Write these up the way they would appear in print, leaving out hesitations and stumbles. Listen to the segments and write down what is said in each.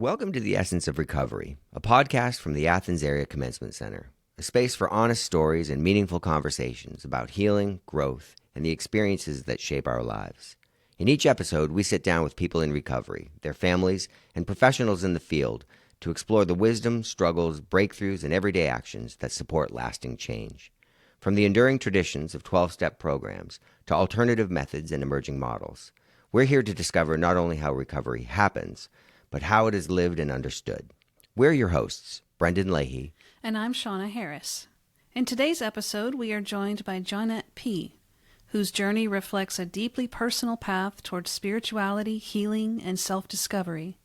Welcome to The Essence of Recovery, a podcast from the Athens Area Commencement Center, a space for honest stories and meaningful conversations about healing, growth, and the experiences that shape our lives. In each episode, we sit down with people in recovery, their families, and professionals in the field to explore the wisdom, struggles, breakthroughs, and everyday actions that support lasting change. From the enduring traditions of 12-step programs to alternative methods and emerging models, we're here to discover not only how recovery happens, but how it is lived and understood. We're your hosts, Brendan Leahy. And I'm Shauna Harris. In today's episode, we are joined by Johnette P., whose journey reflects a deeply personal path towards spirituality, healing, and self-discovery.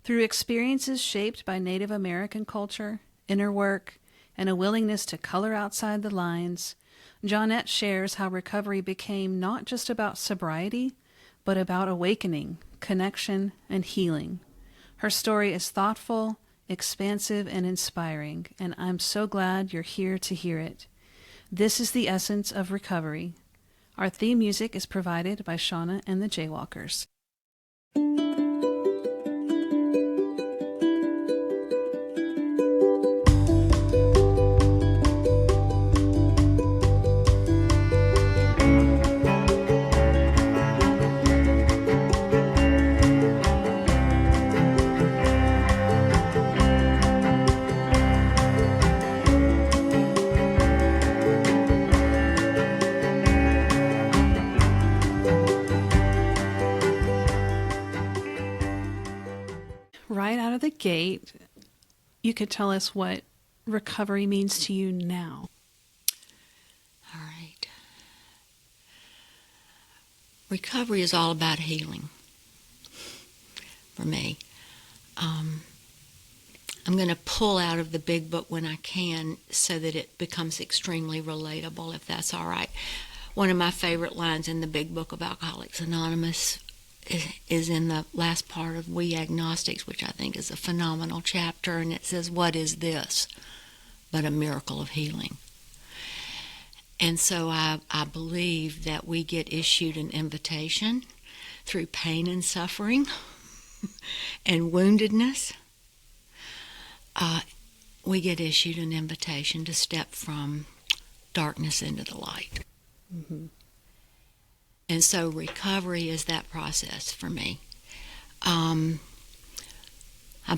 Through experiences shaped by Native American culture, inner work, and a willingness to color outside the lines, Johnette shares how recovery became not just about sobriety, but about awakening, connection, and healing. Her story is thoughtful, expansive, and inspiring, and I'm so glad you're here to hear it. This is the essence of recovery. Our theme music is provided by Shauna and the Jaywalkers. Right out of the gate, you could tell us what recovery means to you now. All right. Recovery is all about healing for me. I'm going to pull out of the big book when I can so that it becomes extremely relatable, if that's all right. One of my favorite lines in the big book of Alcoholics Anonymous is in the last part of We Agnostics, which I think is a phenomenal chapter, and it says, "What is this but a miracle of healing?" And so I believe that we get issued an invitation through pain and suffering and woundedness. We get issued an invitation to step from darkness into the light. Mm-hmm. And so recovery is that process for me. I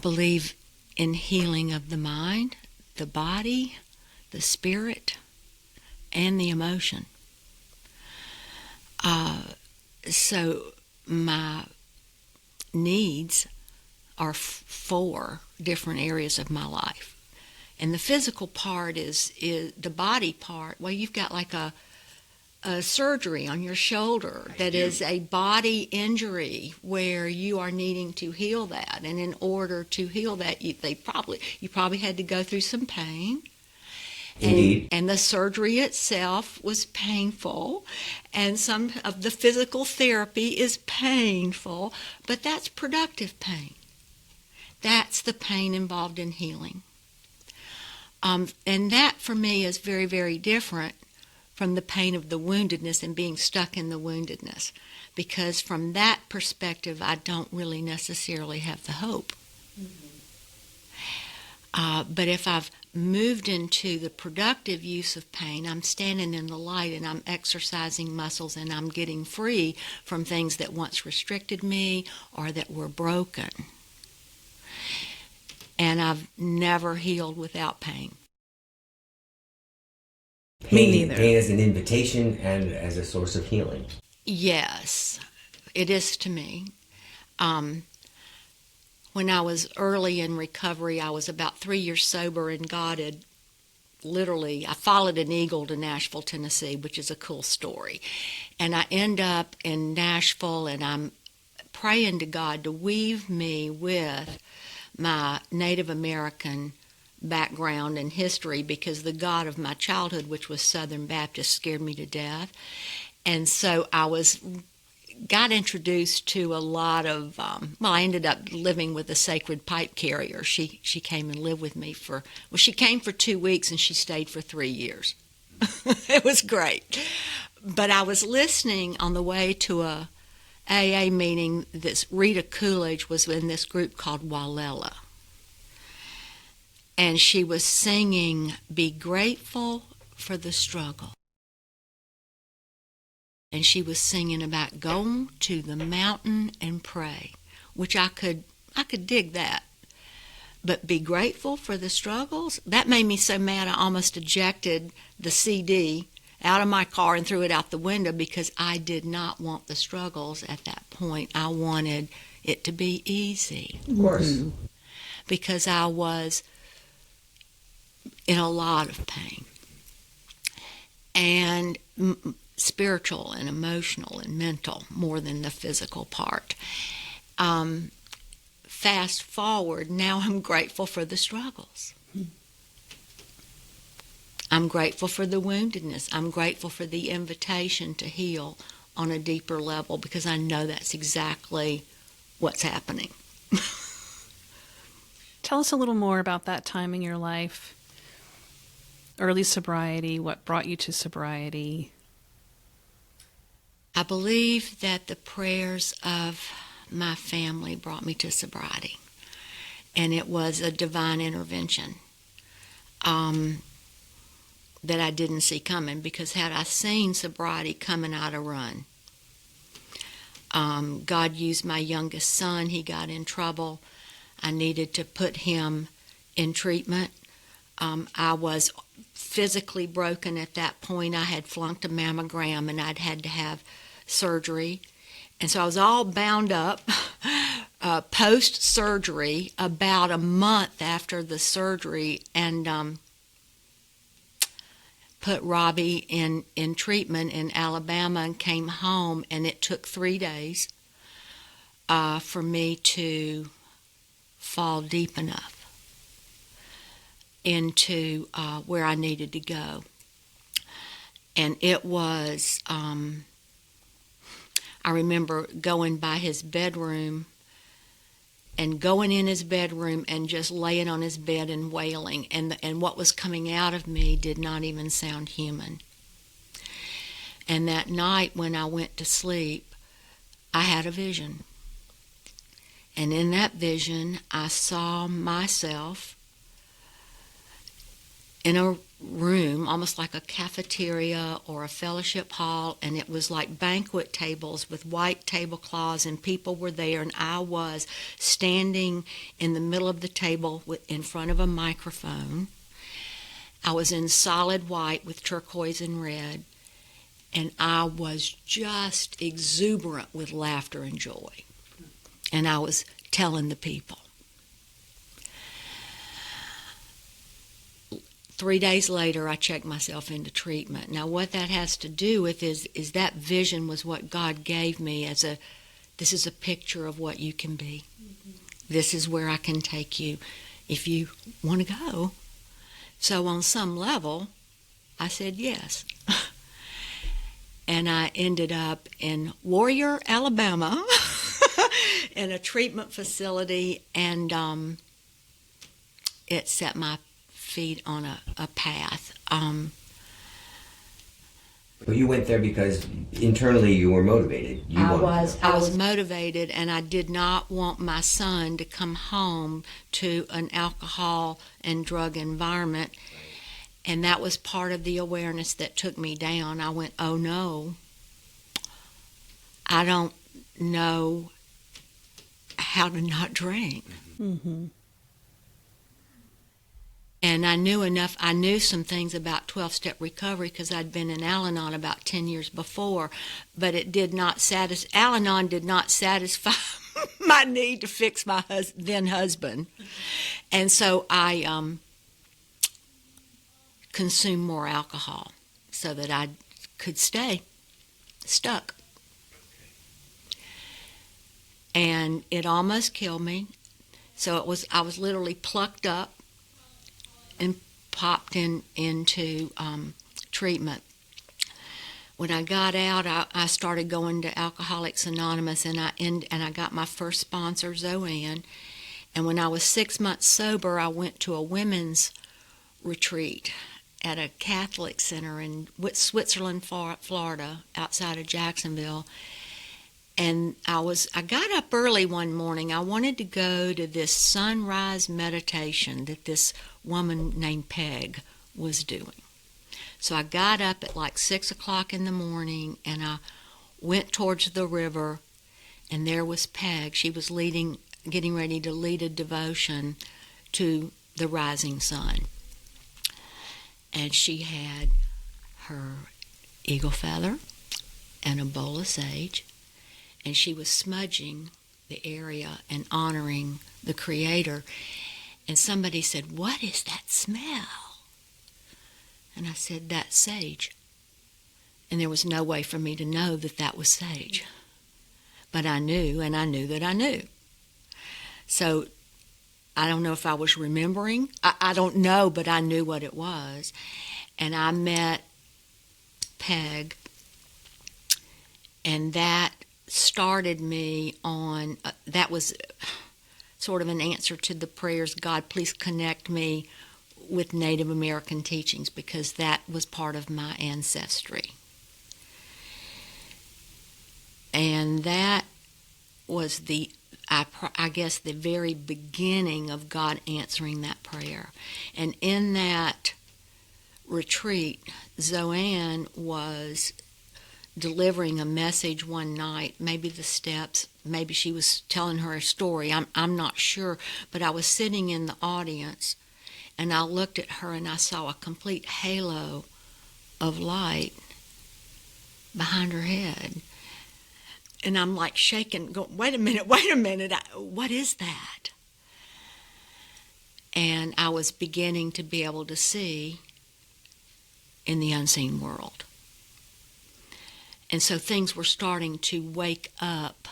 believe in healing of the mind, the body, the spirit, and the emotion. So my needs are four different areas of my life. And the physical part is the body part. Well, you've got like a surgery on your shoulder that is a body injury where you are needing to heal that, and in order to heal that, you probably had to go through some pain. Indeed. And the surgery itself was painful, and some of the physical therapy is painful, but that's productive pain. That's the pain involved in healing. And that for me is very, very different from the pain of the woundedness and being stuck in the woundedness. Because from that perspective, I don't really necessarily have the hope. Mm-hmm. But if I've moved into the productive use of pain, I'm standing in the light and I'm exercising muscles and I'm getting free from things that once restricted me or that were broken. And I've never healed without pain. Me neither. Pain as an invitation and as a source of healing. Yes, it is to me. When I was early in recovery, I was about 3 years sober, and God had I followed an eagle to Nashville, Tennessee, which is a cool story. And I end up in Nashville, and I'm praying to God to weave me with my Native American background and history, because the God of my childhood, which was Southern Baptist, scared me to death. And so got introduced to a lot of, I ended up living with a sacred pipe carrier. She came and lived with me she came for 2 weeks and she stayed for 3 years. It was great. But I was listening on the way to AA meeting, this Rita Coolidge was in this group called Walela. And she was singing, "Be Grateful for the Struggle." And she was singing about going to the mountain and pray, which I could dig that. But be grateful for the struggles, that made me so mad I almost ejected the CD out of my car and threw it out the window, because I did not want the struggles at that point. I wanted it to be easy. Of course. Mm-hmm. Because I was in a lot of pain. And spiritual and emotional and mental, more than the physical part. Fast forward, now I'm grateful for the struggles. I'm grateful for the woundedness. I'm grateful for the invitation to heal on a deeper level, because I know that's exactly what's happening. Tell us a little more about that time in your life. Early sobriety, what brought you to sobriety? I believe that the prayers of my family brought me to sobriety. And it was a divine intervention that I didn't see coming, because had I seen sobriety coming, I'd have run. God used my youngest son. He got in trouble. I needed to put him in treatment. I was physically broken at that point. I had flunked a mammogram, and I'd had to have surgery. And so I was all bound up post-surgery, about a month after the surgery, and put Robbie in treatment in Alabama, and came home, and it took 3 days for me to fall deep enough into where I needed to go. And it was, I remember going by his bedroom and going in his bedroom and just laying on his bed and wailing. And what was coming out of me did not even sound human. And that night when I went to sleep, I had a vision. And in that vision, I saw myself in a room, almost like a cafeteria or a fellowship hall, and it was like banquet tables with white tablecloths, and people were there, and I was standing in the middle of the table in front of a microphone. I was in solid white with turquoise and red, and I was just exuberant with laughter and joy. And I was telling the people. 3 days later, I checked myself into treatment. Now, what that has to do with is that vision was what God gave me as this is a picture of what you can be. Mm-hmm. This is where I can take you if you want to go. So on some level, I said yes. And I ended up in Warrior, Alabama, in a treatment facility, and it set my feet on a path. But you went there because internally you were motivated. I was motivated, and I did not want my son to come home to an alcohol and drug environment. And that was part of the awareness that took me down. I went, oh no, I don't know how to not drink. Mm-hmm. And I knew some things about 12-step recovery because I'd been in Al-Anon about 10 years before, but it did not Al-Anon did not satisfy my need to fix my then husband. And so I consumed more alcohol so that I could stay stuck. And it almost killed me. So I was literally plucked up and popped into treatment. When I got out, I started going to Alcoholics Anonymous, and I got my first sponsor, Zoanne. And when I was 6 months sober, I went to a women's retreat at a Catholic center in Switzerland, Florida, outside of Jacksonville. And it was 6 months sober, I went to a women's retreat at a Catholic center in Switzerland, Florida, outside of Jacksonville. And when I was 6 months sober, I went to a women's retreat at a Catholic center in Switzerland, Florida, outside of Jacksonville. And I got up early one morning. I wanted to go to this sunrise meditation that this woman named Peg was doing. So I got up at like 6 o'clock in the morning, and I went towards the river, and there was Peg. She was getting ready to lead a devotion to the rising sun. And she had her eagle feather and a bowl of sage, and she was smudging the area and honoring the Creator. And somebody said, "What is that smell?" And I said, "That's sage." And there was no way for me to know that that was sage. But I knew, and I knew that I knew. So I don't know if I was remembering. I don't know, but I knew what it was. And I met Peg, and that started me on, that was sort of an answer to the prayers, "God, please connect me with Native American teachings," because that was part of my ancestry. And that was I guess the very beginning of God answering that prayer. And in that retreat, Zoanne was delivering a message one night, maybe the steps, maybe she was telling her a story, I'm not sure, but I was sitting in the audience, and I looked at her and I saw a complete halo of light behind her head. And I'm like shaking, going, wait a minute, what is that? And I was beginning to be able to see in the unseen world. And so things were starting to wake up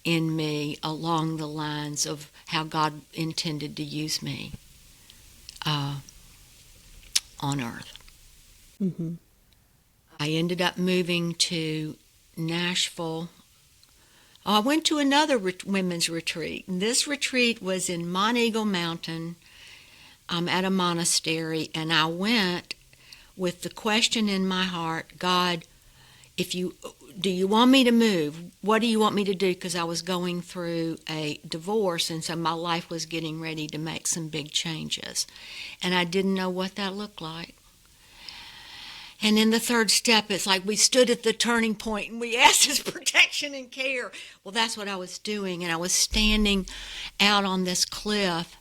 in me along the lines of how God intended to use me on earth. Mm-hmm. I ended up moving to Nashville. I went to another women's retreat. And this retreat was in Monteagle Mountain at a monastery, and I went with the question in my heart, "God, do you want me to move? What do you want me to do?" Because I was going through a divorce, and so my life was getting ready to make some big changes. And I didn't know what that looked like. And in the third step, it's like we stood at the turning point and we asked His protection and care. Well, that's what I was doing. And I was standing out on this cliff,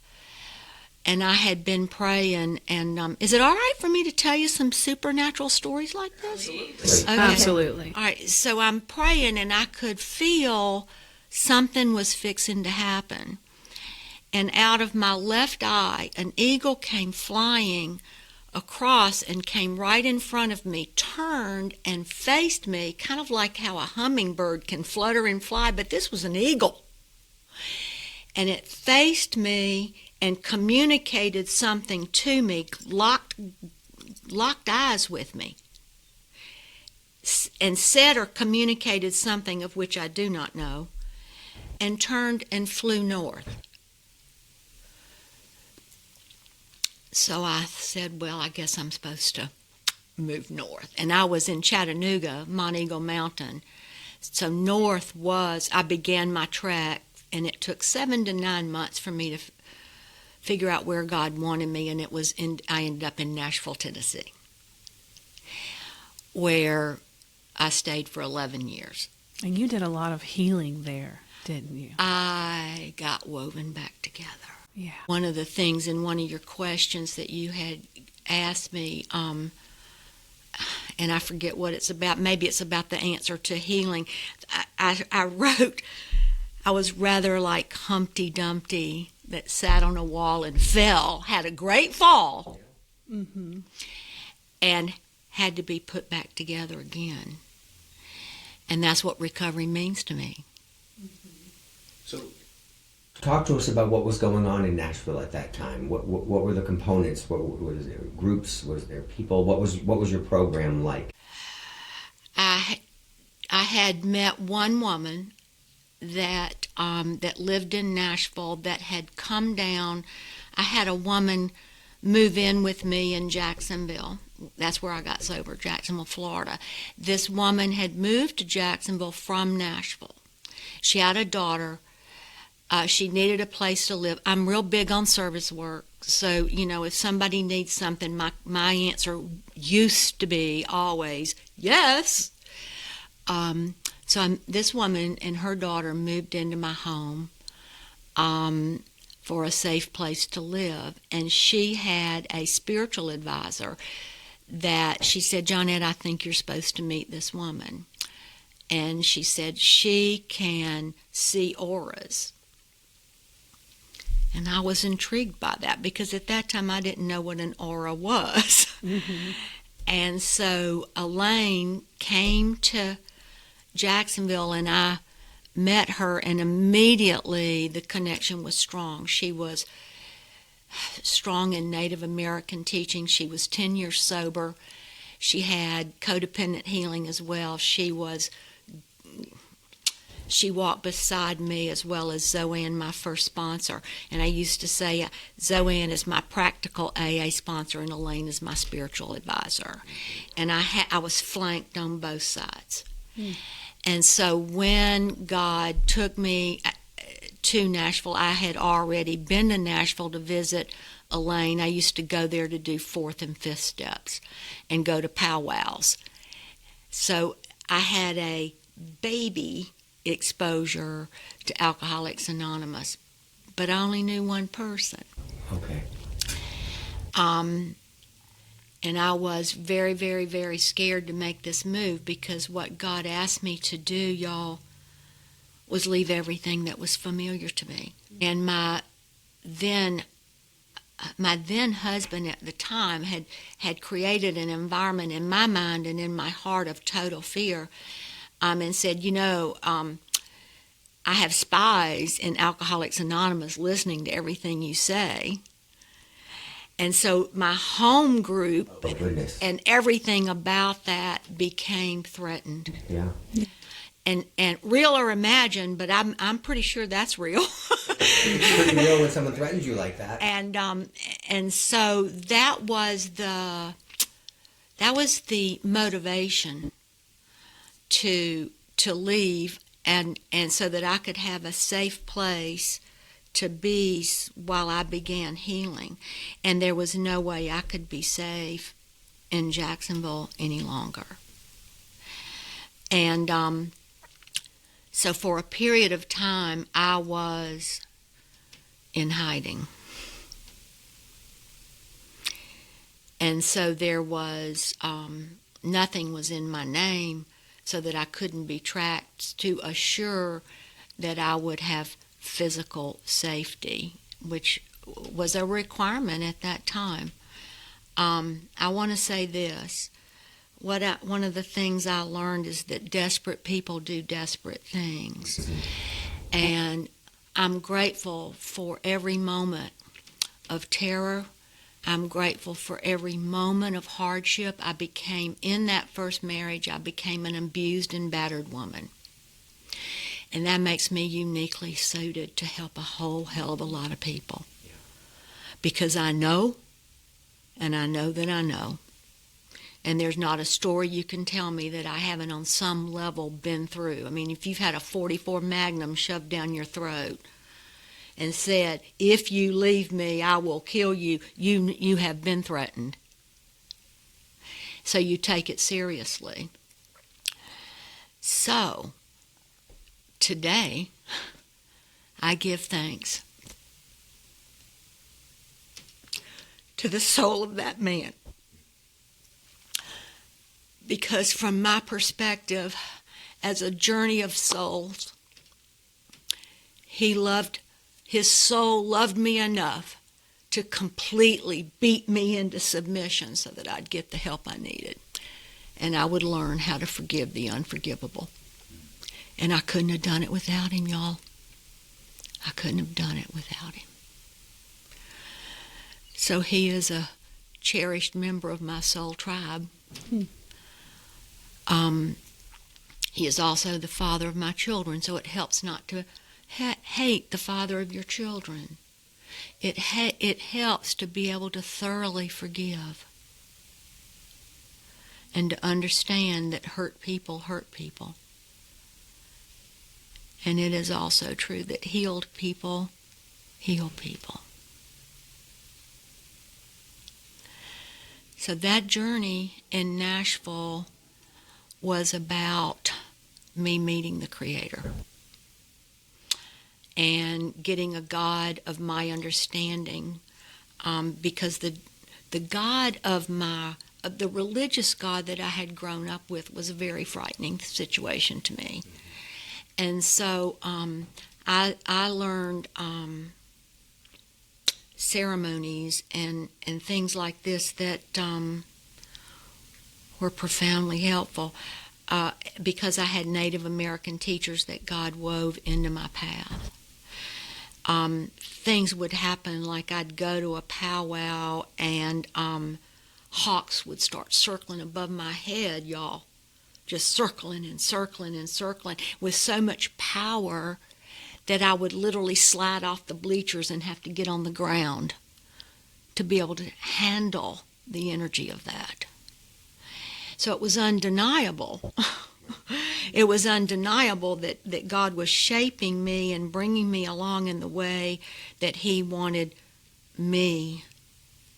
and I had been praying. And is it all right for me to tell you some supernatural stories like this? Absolutely. Okay. Absolutely. All right. So I'm praying, and I could feel something was fixing to happen. And out of my left eye, an eagle came flying across and came right in front of me, turned and faced me, kind of like how a hummingbird can flutter and fly, but this was an eagle. And it faced me and communicated something to me, locked eyes with me, and said or communicated something of which I do not know, and turned and flew north. So I said, well, I guess I'm supposed to move north. And I was in Chattanooga, Monteagle Mountain. So north I began my trek, and it took 7 to 9 months for me to figure out where God wanted me, and I ended up in Nashville, Tennessee, where I stayed for 11 years. And you did a lot of healing there, didn't you? I got woven back together. Yeah. One of the things in one of your questions that you had asked me, and I forget what it's about. Maybe it's about the answer to healing. I wrote, I was rather like Humpty Dumpty that sat on a wall and fell, had a great fall, Mm-hmm. and had to be put back together again. And that's what recovery means to me. So, talk to us about what was going on in Nashville at that time. What were the components? What was there? Groups? Was there people? What was your program like? I had met one woman that lived in Nashville that had come down. I had a woman move in with me in Jacksonville. That's where I got sober, Jacksonville, Florida. This woman had moved to Jacksonville from Nashville. She had a daughter. She needed a place to live. I'm real big on service work. So, if somebody needs something, my answer used to be always, yes. This woman and her daughter moved into my home for a safe place to live. And she had a spiritual advisor that she said, Johnette, I think you're supposed to meet this woman. And she said, she can see auras. And I was intrigued by that because at that time I didn't know what an aura was. Mm-hmm. And so Elaine came to Jacksonville and I met her, and immediately the connection was strong. She was strong in Native American teaching. She was 10 years sober. She had codependent healing as well. She walked beside me as well as Zoanne, my first sponsor. And I used to say Zoanne is my practical AA sponsor and Elaine is my spiritual advisor. And I was flanked on both sides. Mm. And so when God took me to Nashville, I had already been to Nashville to visit Elaine. I used to go there to do fourth and fifth steps and go to powwows. So I had a baby exposure to Alcoholics Anonymous, but I only knew one person. Okay. And I was very, very, very scared to make this move because what God asked me to do, y'all, was leave everything that was familiar to me. And my then husband at the time had created an environment in my mind and in my heart of total fear, and said, I have spies in Alcoholics Anonymous listening to everything you say. And so my home group and everything about that became threatened. Yeah. And real or imagined, but I'm pretty sure that's real. It's pretty real when someone threatens you like that. And so that was the motivation to leave and so that I could have a safe place to be while I began healing. And there was no way I could be safe in Jacksonville any longer. And so for a period of time, I was in hiding. And so there was, nothing was in my name so that I couldn't be tracked to assure that I would have physical safety, which was a requirement at that time. I want to say this. One of the things I learned is that desperate people do desperate things. And I'm grateful for every moment of terror. I'm grateful for every moment of hardship. In that first marriage, I became an abused and battered woman. And that makes me uniquely suited to help a whole hell of a lot of people. Yeah. Because I know, and I know that I know. And there's not a story you can tell me that I haven't on some level been through. I mean, if you've had a .44 Magnum shoved down your throat and said, if you leave me, I will kill you, you have been threatened. So you take it seriously. So today, I give thanks to the soul of that man. Because from my perspective, as a journey of souls, his soul loved me enough to completely beat me into submission so that I'd get the help I needed. And I would learn how to forgive the unforgivable. And I couldn't have done it without him, y'all. I couldn't have done it without him. So he is a cherished member of my soul tribe. He is also the father of my children, so it helps not to hate the father of your children. It helps to be able to thoroughly forgive and to understand that hurt people hurt people. And it is also true that healed people heal people. So that journey in Nashville was about me meeting the Creator and getting a God of my understanding, because the God of the religious God that I had grown up with was a very frightening situation to me. And so I learned ceremonies and things like this that were profoundly helpful, because I had Native American teachers that God wove into my path. Things would happen, like I'd go to a powwow and hawks would start circling above my head, y'all. Just circling and circling and circling with so much power that I would literally slide off the bleachers and have to get on the ground to be able to handle the energy of that. So it was undeniable. It was undeniable that God was shaping me and bringing me along in the way that He wanted me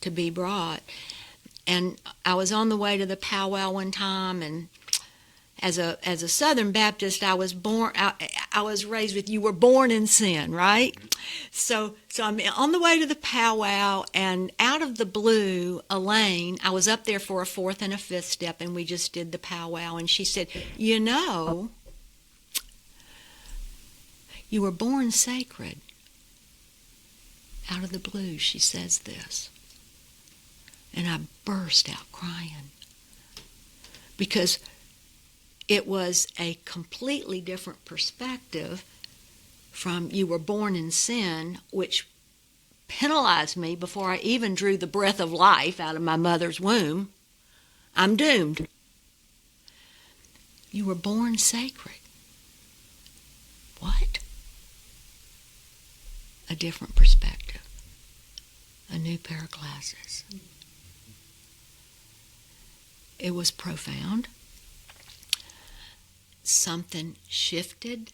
to be brought. And I was on the way to the powwow one time, and as a Southern Baptist, I was raised with, you were born in sin, right? So I'm on the way to the powwow, and out of the blue, Elaine, I was up there for a fourth and a fifth step, and we just did the powwow, and she said, you know, you were born sacred. Out of the blue, she says this. And I burst out crying, because it was a completely different perspective from you were born in sin, which penalized me before I even drew the breath of life out of my mother's womb. I'm doomed. You were born sacred. What? A different perspective. A new pair of glasses. It was profound. Something shifted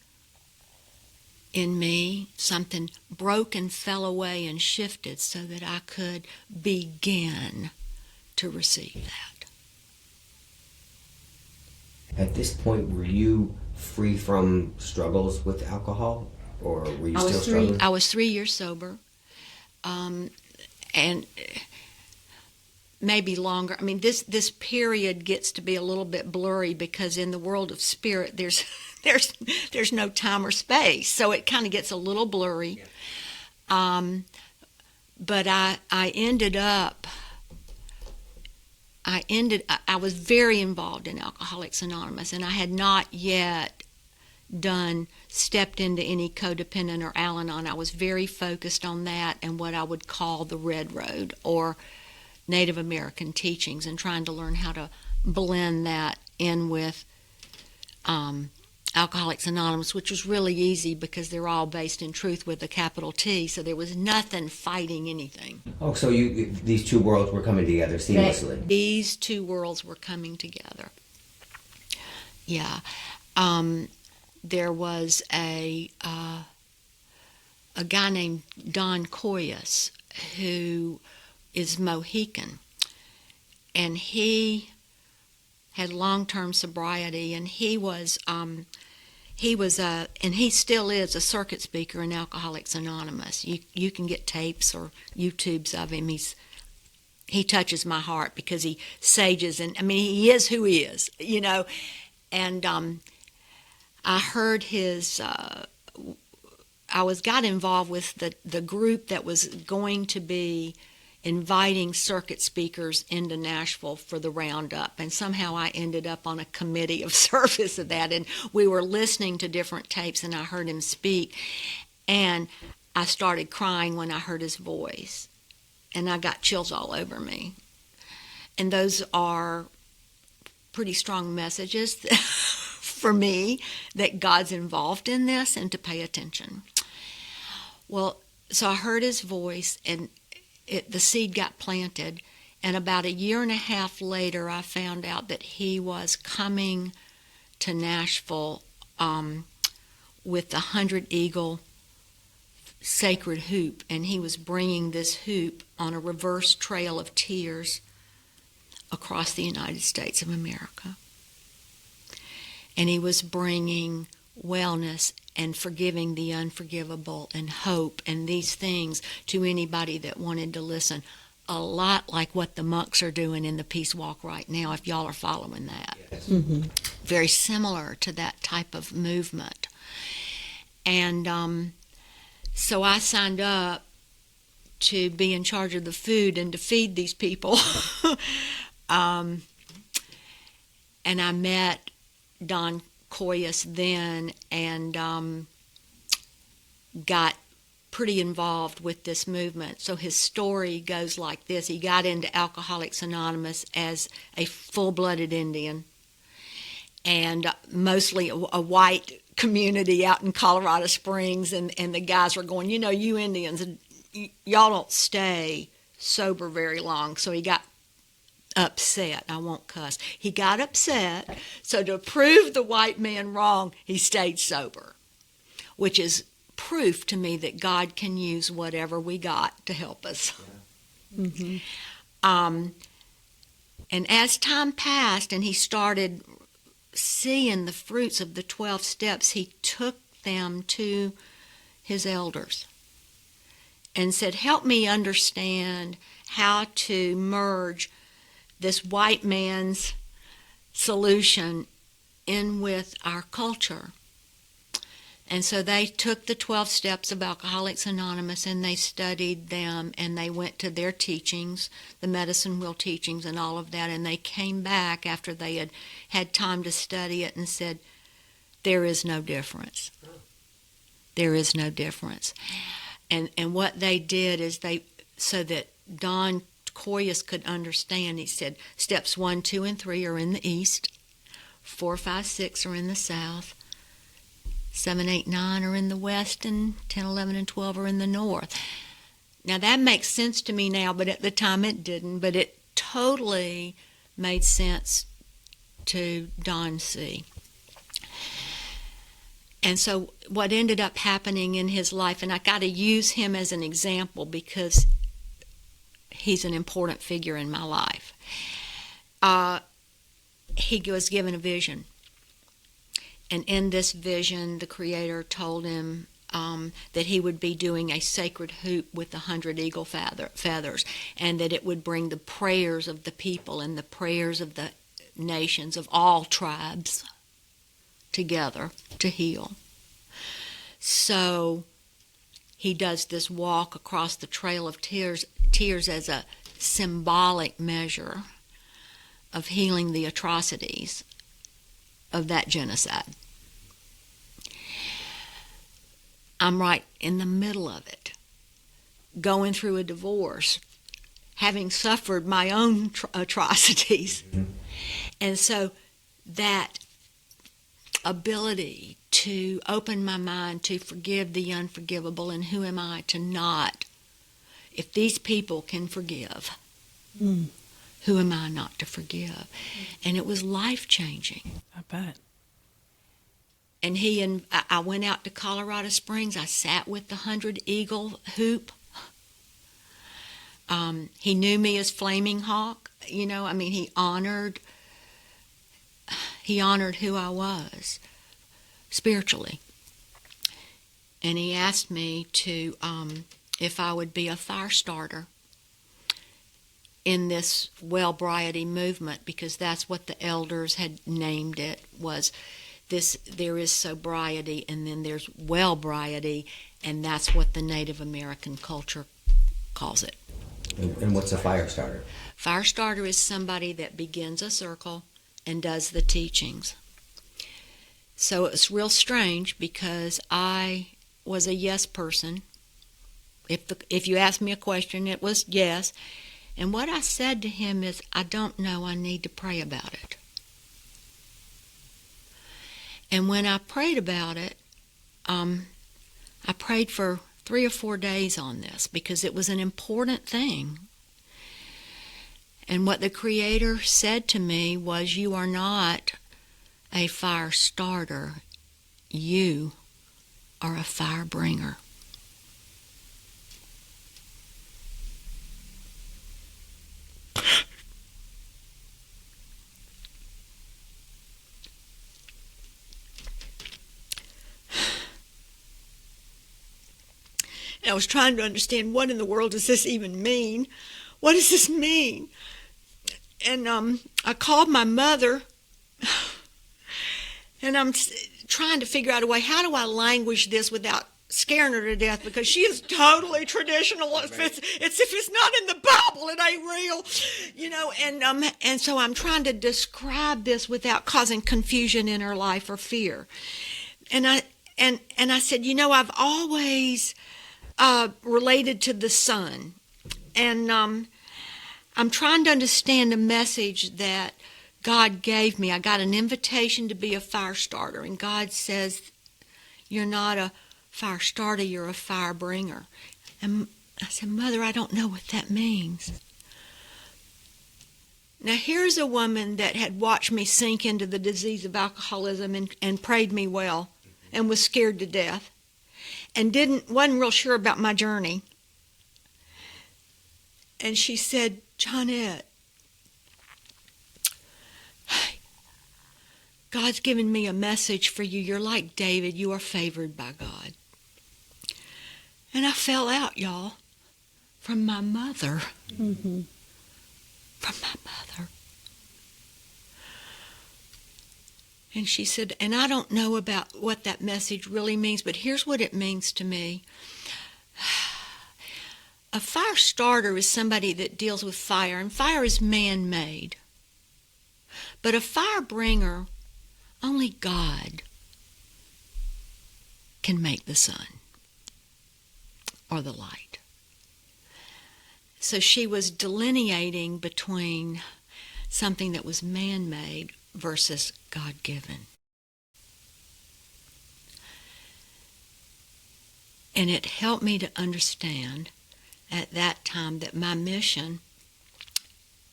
in me. Something broke and fell away and shifted so that I could begin to receive that. At this point, were you free from struggles with alcohol, or were you still struggling? I was 3 years sober, and maybe longer. I mean, this period gets to be a little bit blurry, because in the world of spirit, there's no time or space, so it kind of gets a little blurry. Yeah. But I was very involved in Alcoholics Anonymous, and I had not yet stepped into any codependent or Al-Anon. I was very focused on that and what I would call the Red Road, or Native American teachings, and trying to learn how to blend that in with Alcoholics Anonymous, which was really easy because they're all based in truth with a capital T, so there was nothing fighting anything. Oh, so these two worlds were coming together seamlessly. These two worlds were coming together. Yeah. There was a guy named Don Coyas who is Mohican, and he had long-term sobriety, and he was and he still is a circuit speaker in Alcoholics Anonymous. You can get tapes or YouTubes of him. He touches my heart because he sages, and I mean, he is who he is, you know. And I heard his. Got involved with the group that was going to be inviting circuit speakers into Nashville for the roundup, and somehow I ended up on a committee of service of that, and we were listening to different tapes, and I heard him speak, and I started crying when I heard his voice, and I got chills all over me. And those are pretty strong messages for me that God's involved in this and to pay attention. Well, so I heard his voice, and the seed got planted, and about a year and a half later, I found out that he was coming to Nashville with the 100 eagle sacred hoop, and he was bringing this hoop on a reverse trail of tears across the United States of America. And he was bringing wellness and forgiving the unforgivable and hope and these things to anybody that wanted to listen. A lot like what the monks are doing in the Peace Walk right now, if y'all are following that. Yes. Mm-hmm. Very similar to that type of movement. And so I signed up to be in charge of the food and to feed these people. And I met Don Coyus then and got pretty involved with this movement. So his story goes like this. He got into Alcoholics Anonymous as a full-blooded Indian, and mostly a white community out in Colorado Springs, and the guys were going, you know, you Indians, y'all don't stay sober very long. So he got upset. I won't cuss. He got upset, so to prove the white man wrong, he stayed sober, which is proof to me that God can use whatever we got to help us. Yeah. Mm-hmm. And as time passed and he started seeing the fruits of the 12 steps, he took them to his elders and said, help me understand how to merge this white man's solution in with our culture. And so they took the 12 steps of Alcoholics Anonymous and they studied them, and they went to their teachings, the medicine wheel teachings and all of that, and they came back after they had had time to study it and said, there is no difference. There is no difference. And what they did is so that Don Coyus could understand, he said, steps 1, 2, and 3 are in the east, 4, 5, 6 are in the south, 7, 8, 9 are in the west, and 10, 11, and 12 are in the north. Now that makes sense to me now, but at the time it didn't. But it totally made sense to Don C. And so what ended up happening in his life, and I got to use him as an example because he's an important figure in my life. He was given a vision. And in this vision, the Creator told him that he would be doing a sacred hoop with 100 eagle feathers, and that it would bring the prayers of the people and the prayers of the nations of all tribes together to heal. So he does this walk across the Trail of Tears as a symbolic measure of healing the atrocities of that genocide. I'm right in the middle of it, going through a divorce, having suffered my own atrocities. And so that ability to open my mind to forgive the unforgivable, and who am I to not? If these people can forgive, who am I not to forgive? And it was life-changing. I bet. And I went out to Colorado Springs. I sat with the 100 eagle hoop. He knew me as Flaming Hawk. You know, I mean, he honored who I was spiritually. And he asked me to, if I would be a fire starter in this well-briety movement, because that's what the elders had named it, was this, there is sobriety and then there's well-briety, and that's what the Native American culture calls it. And what's a fire starter? Fire starter is somebody that begins a circle and does the teachings. So it was real strange because I was a yes person. If you asked me a question, it was yes. And what I said to him is, I don't know, I need to pray about it. And when I prayed about it, I prayed for 3 or 4 days on this because it was an important thing. And what the Creator said to me was, you are not a fire starter. You or a fire bringer? And I was trying to understand, what in the world does this even mean? What does this mean? And I called my mother, and I'm trying to figure out a way, how do I language this without scaring her to death, because she is totally traditional. If it's not in the Bible, it ain't real, you know. And so I'm trying to describe this without causing confusion in her life or fear. And I said, you know, I've always related to the sun, and I'm trying to understand the message that God gave me. I got an invitation to be a fire starter, and God says, you're not a fire starter, you're a fire bringer. And I said, Mother, I don't know what that means. Now, here's a woman that had watched me sink into the disease of alcoholism and prayed me well and was scared to death and wasn't real sure about my journey. And she said, Johnette, God's given me a message for you. You're like David. You are favored by God. And I fell out, y'all, from my mother. Mm-hmm. From my mother. And she said, and I don't know about what that message really means, but here's what it means to me. A fire starter is somebody that deals with fire, and fire is man-made. But a fire bringer, only God can make the sun or the light. So she was delineating between something that was man-made versus God-given. And it helped me to understand at that time that my mission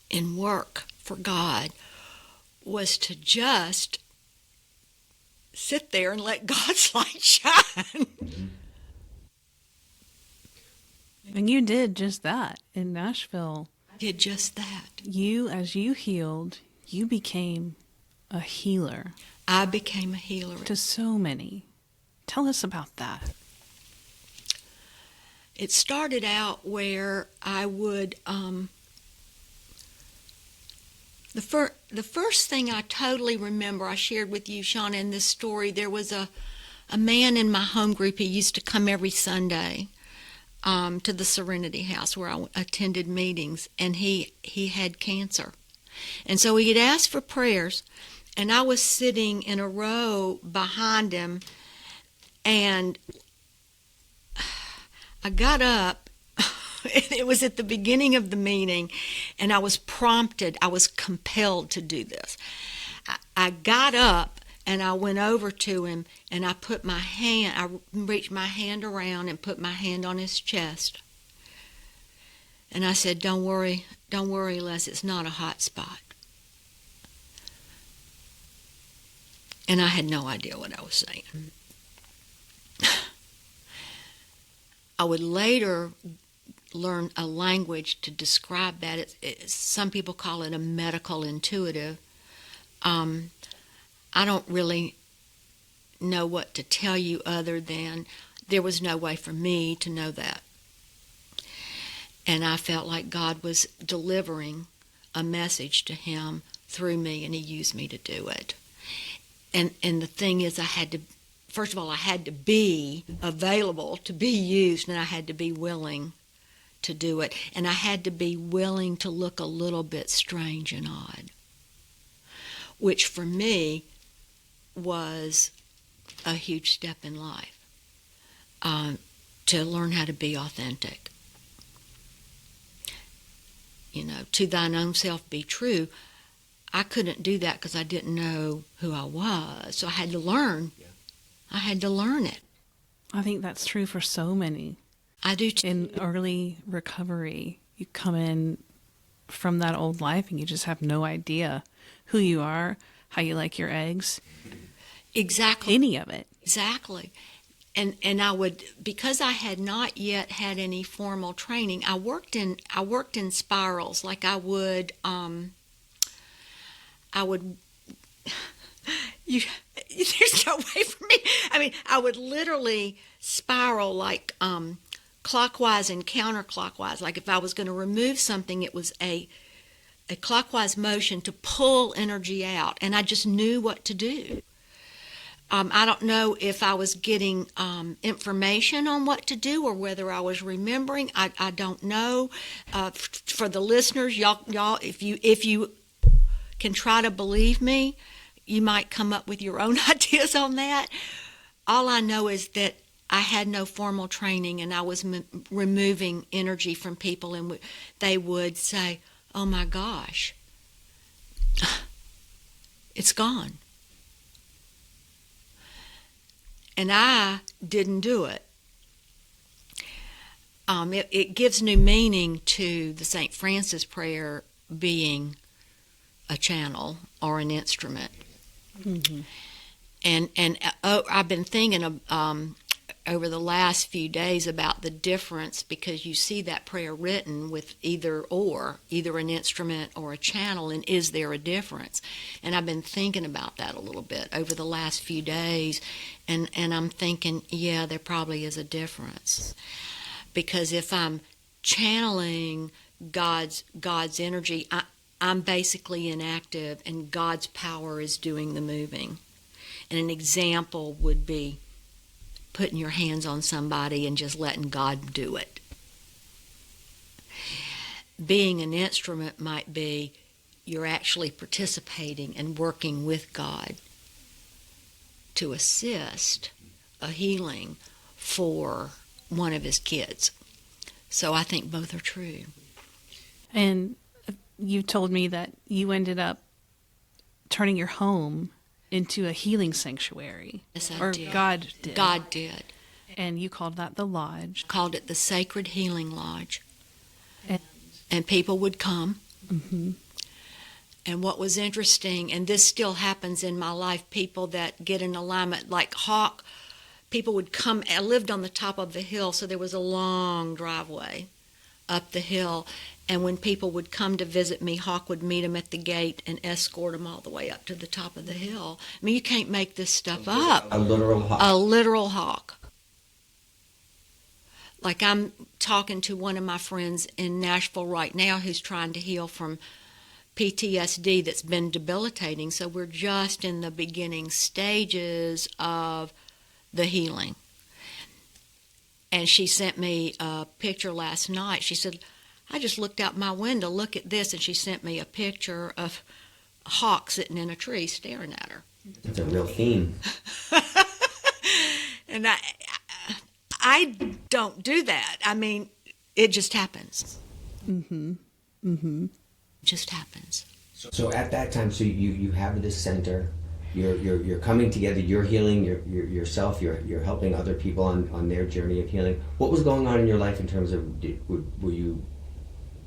in work for God was to just sit there and let God's light shine. And you did just that in Nashville. I did just that. As you healed, you became a healer. I became a healer. To so many. Tell us about that. It started out where I would, the first thing I totally remember, I shared with you, Shauna, in this story, there was a man in my home group. He used to come every Sunday to the Serenity House where I attended meetings, and he had cancer. And so he had asked for prayers, and I was sitting in a row behind him, and I got up. It was at the beginning of the meeting, and I was compelled to do this. I got up, and I went over to him, and I reached my hand around and put my hand on his chest. And I said, don't worry, Les, it's not a hot spot. And I had no idea what I was saying. I would later learn a language to describe that. Some people call it a medical intuitive. I don't really know what to tell you other than there was no way for me to know that. And I felt like God was delivering a message to him through me, and he used me to do it. And the thing is, first of all, I had to be available to be used, and I had to be willing to do it. And I had to be willing to look a little bit strange and odd, which for me was a huge step in life, to learn how to be authentic. You know, to thine own self be true. I couldn't do that because I didn't know who I was, so I had to learn. Yeah. I had to learn it. I think that's true for so many. I do too. In early recovery, you come in from that old life and you just have no idea who you are, how you like your eggs. Exactly. Any of it. Exactly. and I would, because I had not yet had any formal training, I worked in spirals. Like I would you there's no way for me. I mean, I would literally spiral like clockwise and counterclockwise. Like if I was going to remove something, it was a clockwise motion to pull energy out, and I just knew what to do. I don't know if I was getting information on what to do or whether I was remembering. I don't know. For the listeners, y'all, if you can try to believe me, you might come up with your own ideas on that. All I know is that I had no formal training, and I was removing energy from people, and they would say, "Oh my gosh, it's gone." And I didn't do it. It gives new meaning to the St. Francis prayer being a channel or an instrument. Mm-hmm. And I've been thinking over the last few days about the difference, because you see that prayer written with either an instrument or a channel, and is there a difference? And I've been thinking about that a little bit over the last few days, and I'm thinking, yeah, there probably is a difference. Because if I'm channeling God's energy, I'm basically inactive, and God's power is doing the moving. And an example would be putting your hands on somebody and just letting God do it. Being an instrument might be you're actually participating and working with God to assist a healing for one of his kids. So I think both are true. And you told me that you ended up turning your home into a healing sanctuary. Yes, I or did. God did. God did. And you called that the lodge. Called it the Sacred Healing Lodge. And people would come. Mm-hmm. And what was interesting, and this still happens in my life, people that get in alignment, like Hawk, people would come. I lived on the top of the hill, so there was a long driveway up the hill. And when people would come to visit me, Hawk would meet them at the gate and escort them all the way up to the top of the hill. I mean, you can't make this stuff up. A literal hawk. A literal hawk. Like I'm talking to one of my friends in Nashville right now who's trying to heal from PTSD that's been debilitating. So we're just in the beginning stages of the healing. And she sent me a picture last night. She said, I just looked out my window, look at this, and she sent me a picture of a hawk sitting in a tree staring at her. That's a real theme. And I don't do that. I mean, it just happens. Mm-hmm. Mm-hmm. It just happens. So at that time, so you have this center. You're coming together. You're healing yourself. You're helping other people on their journey of healing. What was going on in your life in terms of were you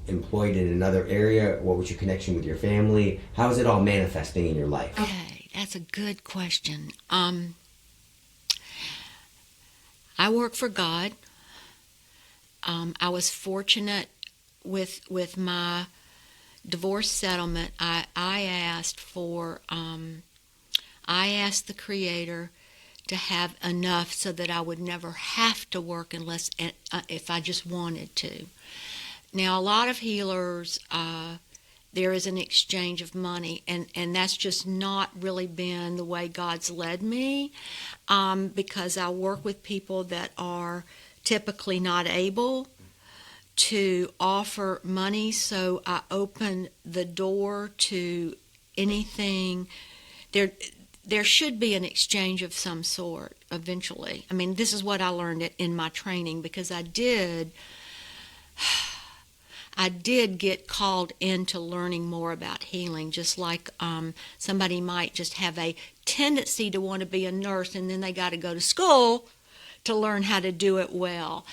employed in another area? What was your connection with your family? How is it all manifesting in your life? Okay, that's a good question. I work for God. I was fortunate with my divorce settlement. I asked the Creator to have enough so that I would never have to work unless if I just wanted to. Now, a lot of healers, there is an exchange of money, and that's just not really been the way God's led me, because I work with people that are typically not able to offer money, so I open the door to anything. There should be an exchange of some sort eventually. I mean, this is what I learned in my training, because I did get called into learning more about healing, just like somebody might just have a tendency to want to be a nurse, and then they got to go to school to learn how to do it well.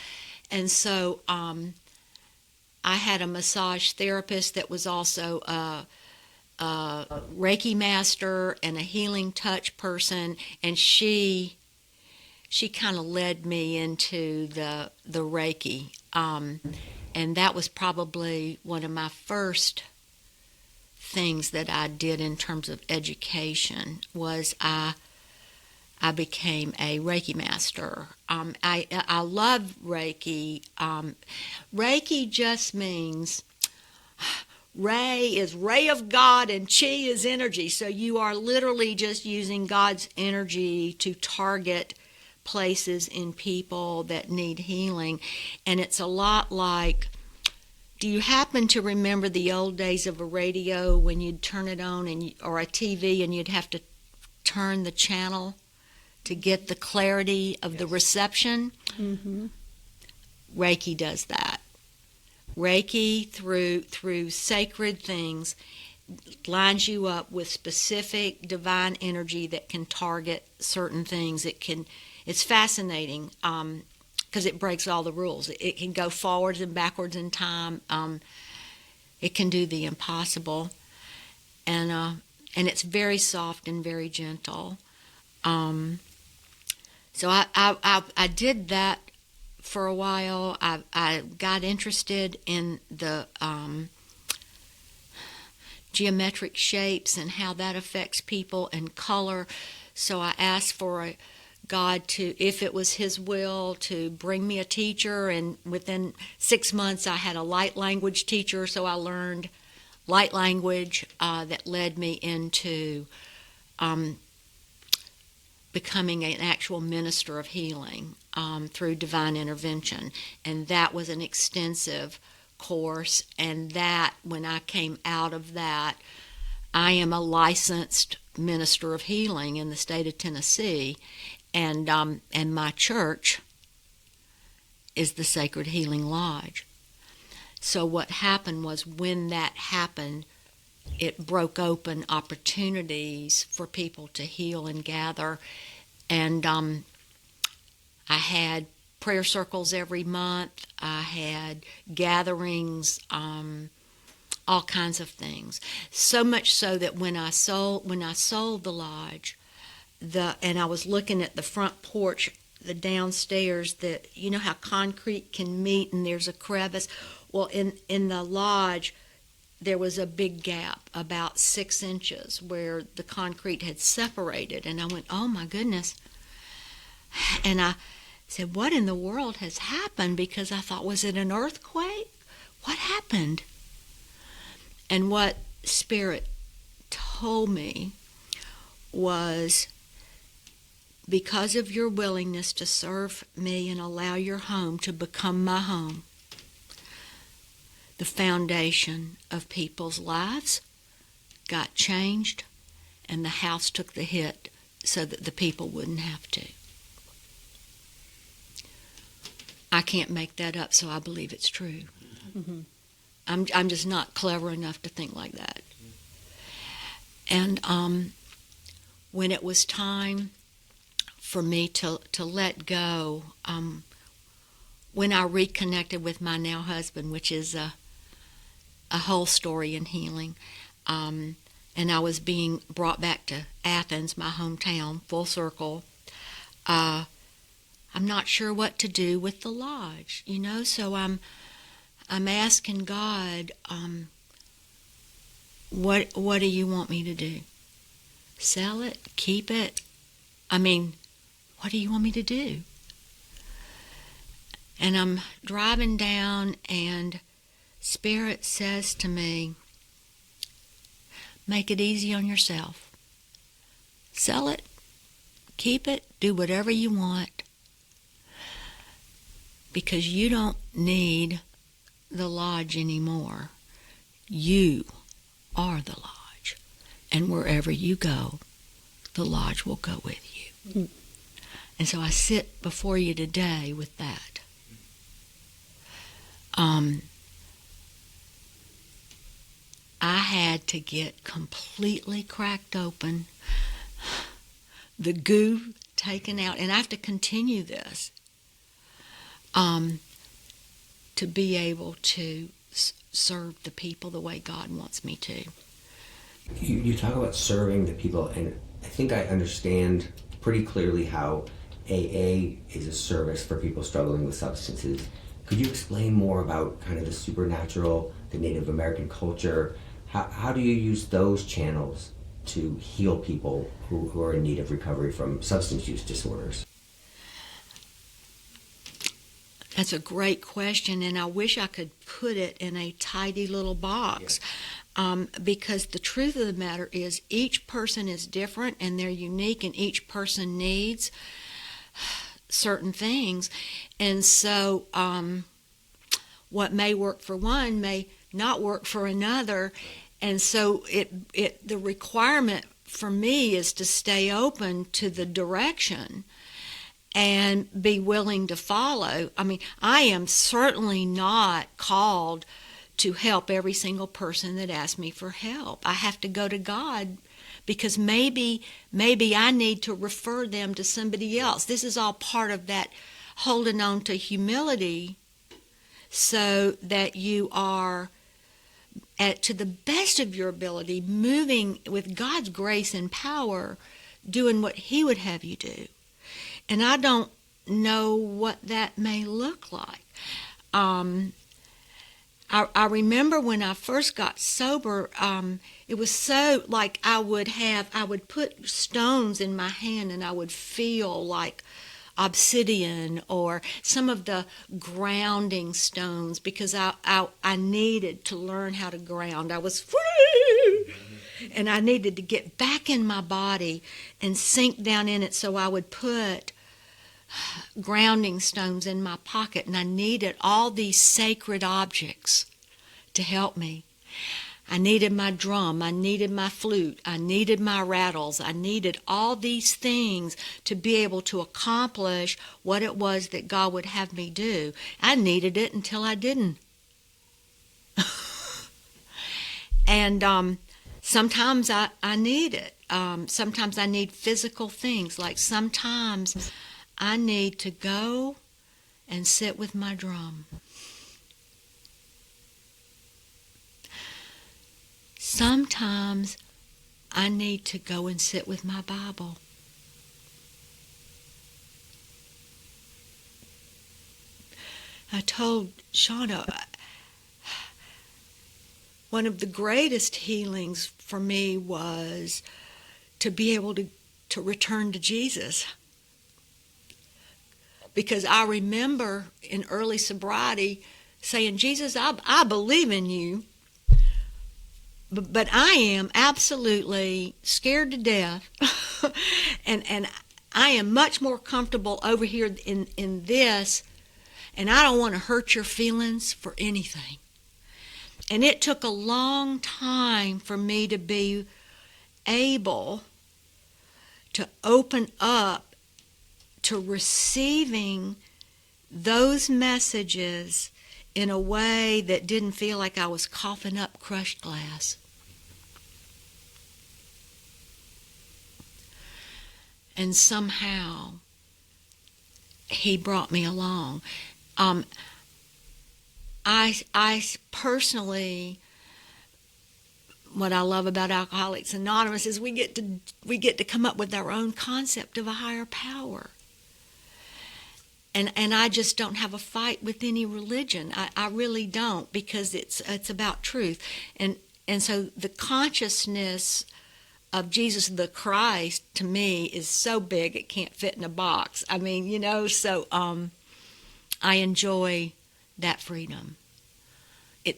And so I had a massage therapist that was also a Reiki master and a healing touch person, and she she kind of led me into the Reiki. And that was probably one of my first things that I did in terms of education. Was I became a Reiki master. I love Reiki. Reiki just means Ray is ray of God and Chi is energy. So you are literally just using God's energy to target places in people that need healing. And it's a lot like, do you happen to remember the old days of a radio when you'd turn it on or a TV and you'd have to turn the channel to get the clarity of the reception? Mm-hmm. Reiki does that. Reiki, through sacred things, lines you up with specific divine energy that can target certain things. It's fascinating because it breaks all the rules. It can go forwards and backwards in time. It can do the impossible, and it's very soft and very gentle. So I did that for a while. I got interested in the geometric shapes and how that affects people and color. So I asked for God to, if it was His will, to bring me a teacher. And within 6 months, I had a light language teacher. So I learned light language that led me into becoming an actual minister of healing through divine intervention. And that was an extensive course. And that, when I came out of that, I am a licensed minister of healing in the state of Tennessee. And my church is the Sacred Healing Lodge. So what happened was, when that happened, it broke open opportunities for people to heal and gather. And I had prayer circles every month. I had gatherings, all kinds of things. So much so that when I sold the lodge, and I was looking at the front porch, the downstairs, that you know how concrete can meet and there's a crevice. Well, in the lodge, there was a big gap, about 6 inches, where the concrete had separated. And I went, oh my goodness. And I said, what in the world has happened? Because I thought, was it an earthquake? What happened? And what Spirit told me was, because of your willingness to serve me and allow your home to become my home, the foundation of people's lives got changed, and the house took the hit so that the people wouldn't have to. I can't make that up, so I believe it's true. Mm-hmm. I'm just not clever enough to think like that. And when it was time for me to let go, when I reconnected with my now husband, which is a whole story in healing, and I was being brought back to Athens, my hometown, full circle, I'm not sure what to do with the lodge, so I'm asking God, what do you want me to do? Sell it? Keep it? What do you want me to do? And I'm driving down, and Spirit says to me, make it easy on yourself. Sell it, keep it, do whatever you want, because you don't need the lodge anymore. You are the lodge, and wherever you go, the lodge will go with you. Mm-hmm. And so I sit before you today with that. I had to get completely cracked open, the goo taken out, and I have to continue this to be able to serve the people the way God wants me to. You talk about serving the people, and I think I understand pretty clearly how AA is a service for people struggling with substances. Could you explain more about kind of the supernatural, the Native American culture? How do you use those channels to heal people who are in need of recovery from substance use disorders? That's a great question, and I wish I could put it in a tidy little box. Because the truth of the matter is each person is different and they're unique, and each person needs certain things. And so what may work for one may not work for another. And so the requirement for me is to stay open to the direction and be willing to follow. I mean, I am certainly not called to help every single person that asks me for help. I have to go to God because maybe I need to refer them to somebody else. This is all part of that holding on to humility so that you are, to the best of your ability, moving with God's grace and power, doing what He would have you do. And I don't know what that may look like. I remember when I first got sober, it was so like I would put stones in my hand and I would feel like obsidian or some of the grounding stones because I needed to learn how to ground. I was free and I needed to get back in my body and sink down in it, so I would put grounding stones in my pocket, and I needed all these sacred objects to help me. I needed my drum, I needed my flute, I needed my rattles, I needed all these things to be able to accomplish what it was that God would have me do. I needed it until I didn't. And sometimes I need it. Sometimes I need physical things, like sometimes I need to go and sit with my drum. Sometimes I need to go and sit with my Bible. I told Shauna, one of the greatest healings for me was to be able to return to Jesus. Because I remember in early sobriety saying, Jesus, I believe in you, but I am absolutely scared to death. and I am much more comfortable over here in this, and I don't want to hurt your feelings for anything. And it took a long time for me to be able to open up to receiving those messages in a way that didn't feel like I was coughing up crushed glass. And somehow He brought me along. I personally, what I love about Alcoholics Anonymous is we get to come up with our own concept of a higher power. And I just don't have a fight with any religion. I really don't, because it's about truth. And so the consciousness of Jesus the Christ, to me, is so big it can't fit in a box. I mean, so I enjoy that freedom.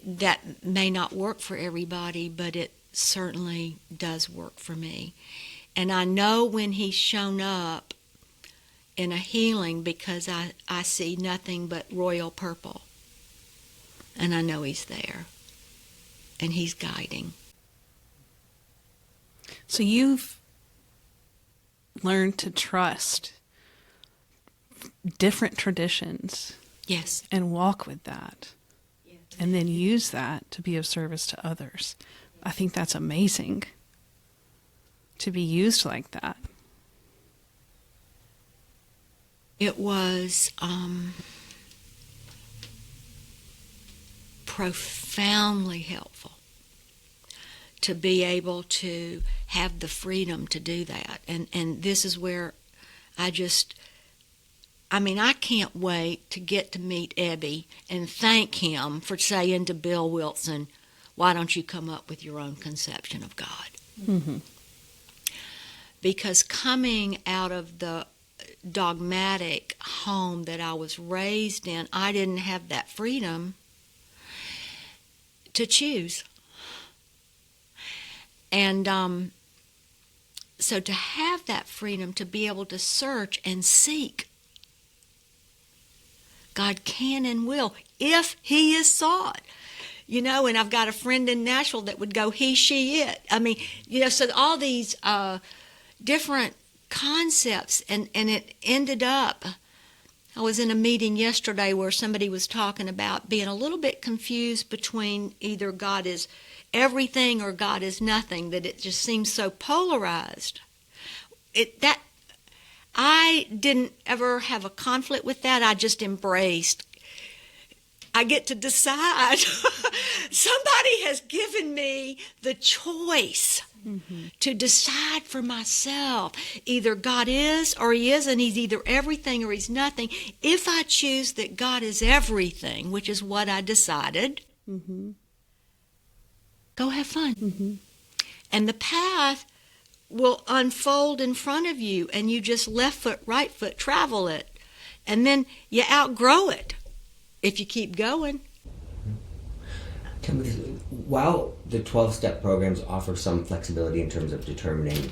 That may not work for everybody, but it certainly does work for me. And I know when He's shown up in a healing because I see nothing but royal purple. And I know He's there. And He's guiding. So you've learned to trust different traditions. Yes. And walk with that. Yes. And then use that to be of service to others. I think that's amazing to be used like that. It was profoundly helpful to be able to have the freedom to do that. And this is where I just I can't wait to get to meet Ebby and thank him for saying to Bill Wilson, why don't you come up with your own conception of God? Mm-hmm. Because coming out of the dogmatic home that I was raised in, I didn't have that freedom to choose. And so to have that freedom to be able to search and seek, God can and will if He is sought. And I've got a friend in Nashville that would go he, she, it. So all these different concepts, and it ended up, I was in a meeting yesterday where somebody was talking about being a little bit confused between either God is everything or God is nothing, that it just seems so polarized. I didn't ever have a conflict with that. I just embraced. I get to decide. Somebody has given me the choice to decide for myself. Either God is or He isn't. He's either everything or He's nothing. If I choose that God is everything, which is what I decided, go have fun. And the path will unfold in front of you, and you just left foot, right foot, travel it. And then you outgrow it if you keep going. Tell me this, while the 12-step programs offer some flexibility in terms of determining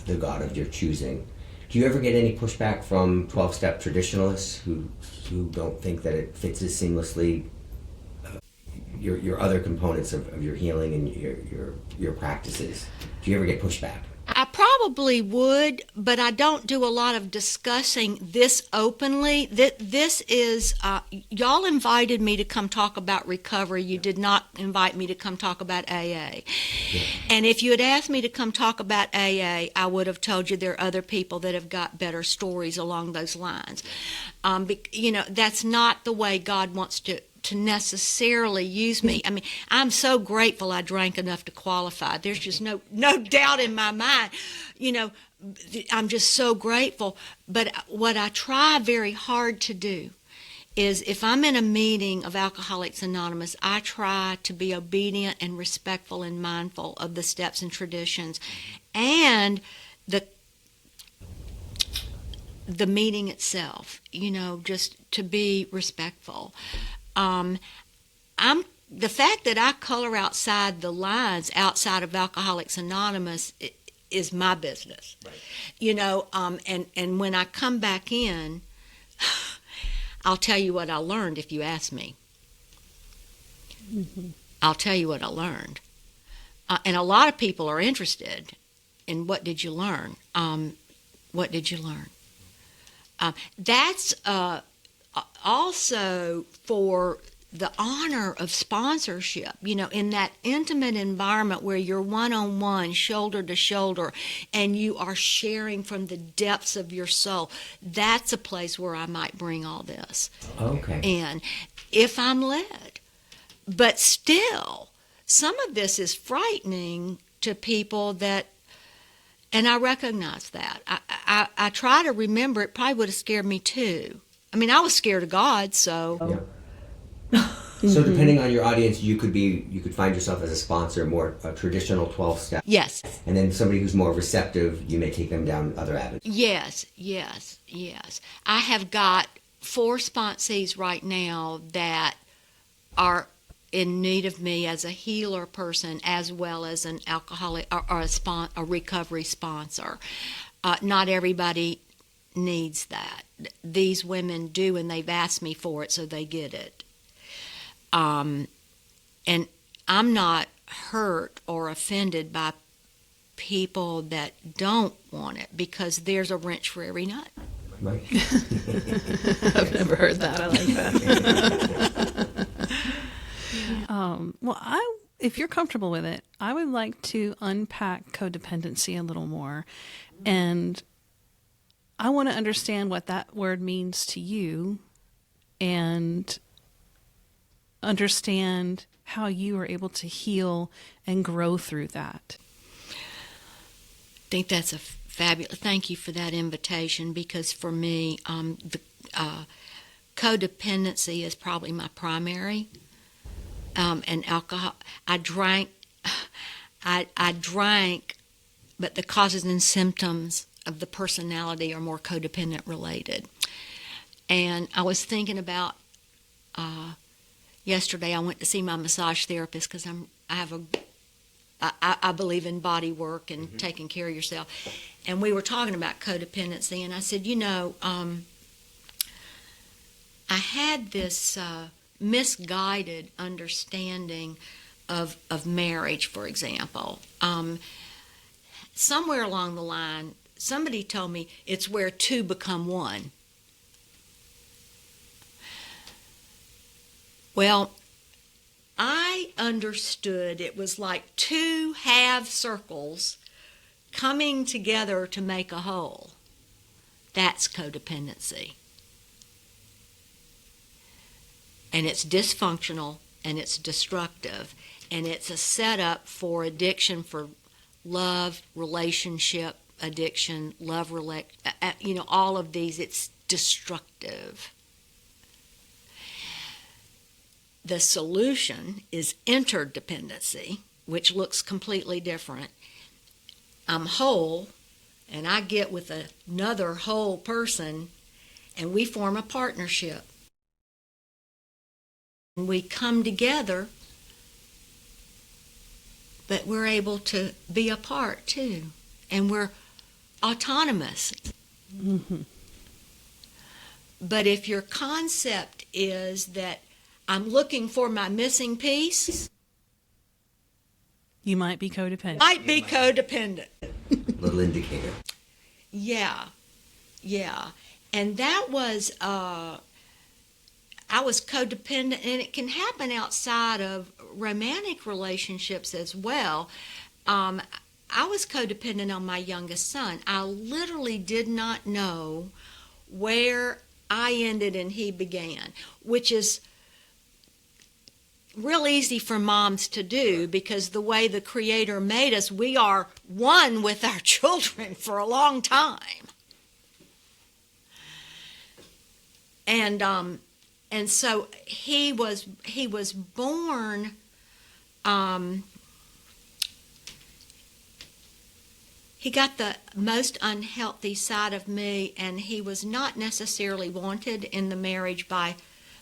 the God of your choosing, do you ever get any pushback from 12-step traditionalists who don't think that it fits as seamlessly your other components of your healing and your practices? Do you ever get pushback? I probably would, but I don't do a lot of discussing this openly. This is, y'all invited me to come talk about recovery. You did not invite me to come talk about AA. Yeah. And if you had asked me to come talk about AA, I would have told you there are other people that have got better stories along those lines. That's not the way God wants to necessarily use me. I'm so grateful I drank enough to qualify. There's just no doubt in my mind. I'm just so grateful. But what I try very hard to do is, if I'm in a meeting of Alcoholics Anonymous, I try to be obedient and respectful and mindful of the steps and traditions and the meeting itself, just to be respectful. The fact that I color outside the lines, outside of Alcoholics Anonymous, is my business. Right. And when I come back in, I'll tell you what I learned if you ask me. I'll tell you what I learned. And a lot of people are interested in what did you learn? What did you learn? That's also for the honor of sponsorship, in that intimate environment where you're one-on-one, shoulder to shoulder, and you are sharing from the depths of your soul. That's a place where I might bring all this in, if I'm led. But still, some of this is frightening to people and I recognize that. I try to remember it probably would have scared me too. I was scared of God, so. Yeah. So depending on your audience, you could find yourself as a sponsor, more a traditional 12-step. Yes. And then somebody who's more receptive, you may take them down other avenues. Yes. I have got 4 sponsees right now that are in need of me as a healer person, as well as an alcoholic or a recovery sponsor. Not everybody needs that. These women do, and they've asked me for it, so they get it. And I'm not hurt or offended by people that don't want it, because there's a wrench for every nut. Right. I've never heard that. I like that. If you're comfortable with it, I would like to unpack codependency a little more. And I want to understand what that word means to you and understand how you are able to heal and grow through that. I think that's a fabulous. Thank you for that invitation, because for me, codependency is probably my primary. And alcohol, I drank, but the causes and symptoms of the personality are more codependent related. And I was thinking about yesterday. I went to see my massage therapist because I believe in body work and taking care of yourself. And we were talking about codependency, and I said, I had this misguided understanding of marriage, for example. Somewhere along the line, somebody told me it's where two become one. Well, I understood it was like two half circles coming together to make a whole. That's codependency. And it's dysfunctional, and it's destructive, and it's a setup for addiction, for love, relationship addiction, all of these. It's destructive. The solution is interdependency, which looks completely different. I'm whole, and I get with another whole person, and we form a partnership. We come together, but we're able to be apart too, and we're autonomous. Mm-hmm. But if your concept is that I'm looking for my missing piece, you might be codependent. Codependent. Little indicator. Yeah. And that was... I was codependent, and it can happen outside of romantic relationships as well. I was codependent on my youngest son. I literally did not know where I ended and he began, which is real easy for moms to do because the way the Creator made us, we are one with our children for a long time. And so he was born he got the most unhealthy side of me, and he was not necessarily wanted in the marriage by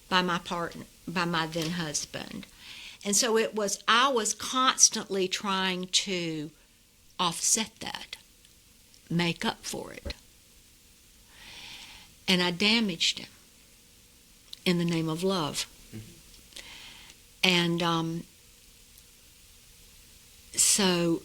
my partner, by my then husband. And so I was constantly trying to offset that, make up for it. And I damaged him in the name of love. Mm-hmm. And so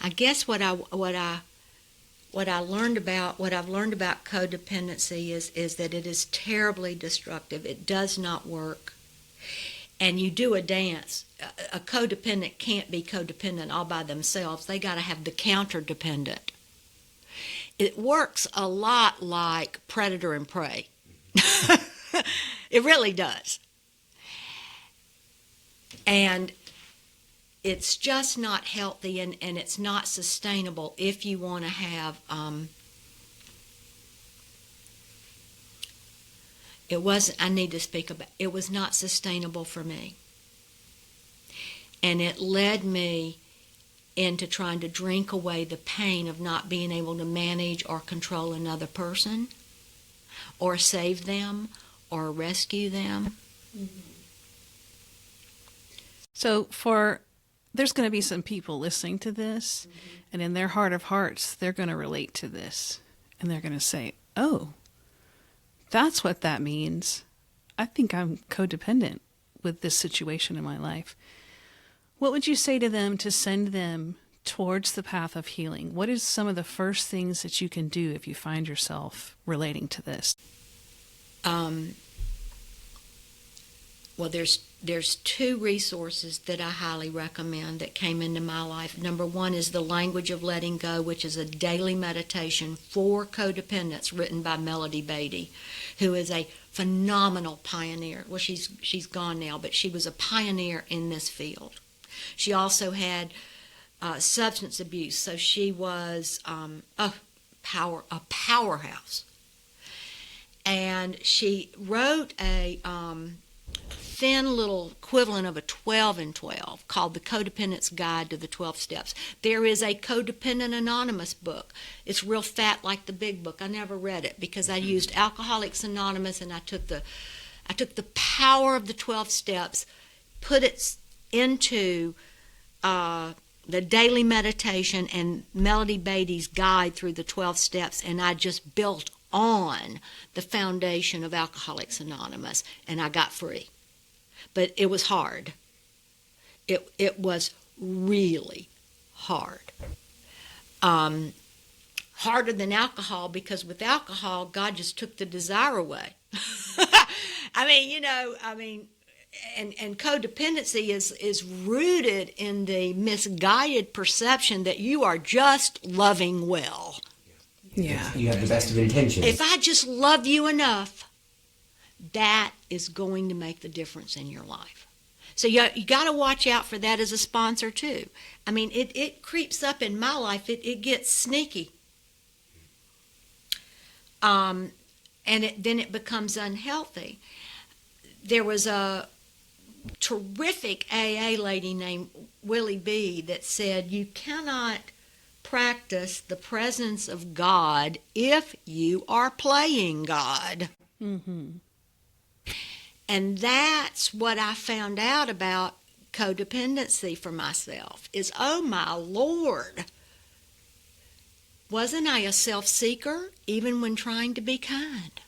I guess what I've learned about codependency is that it is terribly destructive. It does not work. And you do a dance. A codependent can't be codependent all by themselves. They got to have the counter-dependent. It works a lot like predator and prey. It really does. And it's just not healthy, and it's not sustainable if you want to have... it was not sustainable for me. And it led me into trying to drink away the pain of not being able to manage or control another person, or save them, or rescue them. Mm-hmm. So there's going to be some people listening to this, mm-hmm. and in their heart of hearts, they're going to relate to this. And they're going to say, oh, that's what that means. I think I'm codependent with this situation in my life. What would you say to them to send them towards the path of healing? What is some of the first things that you can do if you find yourself relating to this? Well, there's two resources that I highly recommend that came into my life. Number one is The Language of Letting Go, which is a daily meditation for codependents written by Melody Beatty, who is a phenomenal pioneer. Well, she's gone now, but she was a pioneer in this field. She also had substance abuse, so she was a powerhouse. And she wrote a thin little equivalent of a 12 and 12 called The Codependent's Guide to the 12 Steps. There is a Codependent Anonymous book. It's real fat like the big book. I never read it because I used Alcoholics Anonymous, and I took the power of the 12 steps, put it into the daily meditation and Melody Beatty's guide through the 12 steps, and I just built on the foundation of Alcoholics Anonymous, and I got free. But it was hard. It was really hard. Harder than alcohol, because with alcohol, God just took the desire away. And codependency is rooted in the misguided perception that you are just loving well. Yeah. You have the best of intentions. If I just love you enough, that is going to make the difference in your life. So you got to watch out for that as a sponsor too. I mean, it creeps up in my life. It gets sneaky. And then it becomes unhealthy. There was a terrific AA lady named Willie B. that said, you cannot practice the presence of God if you are playing God. Mm-hmm. And that's what I found out about codependency for myself, is, oh my Lord, wasn't I a self-seeker even when trying to be kind?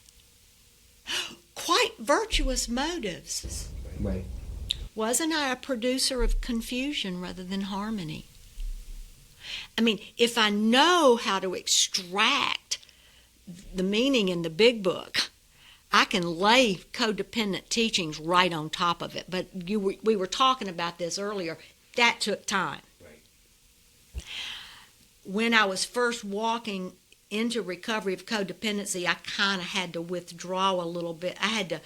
Quite virtuous motives. Right. Wasn't I a producer of confusion rather than harmony? I mean, if I know how to extract the meaning in the big book, I can lay codependent teachings right on top of it. But we were talking about this earlier. That took time. Right. When I was first walking into recovery of codependency, I kind of had to withdraw a little bit. I had to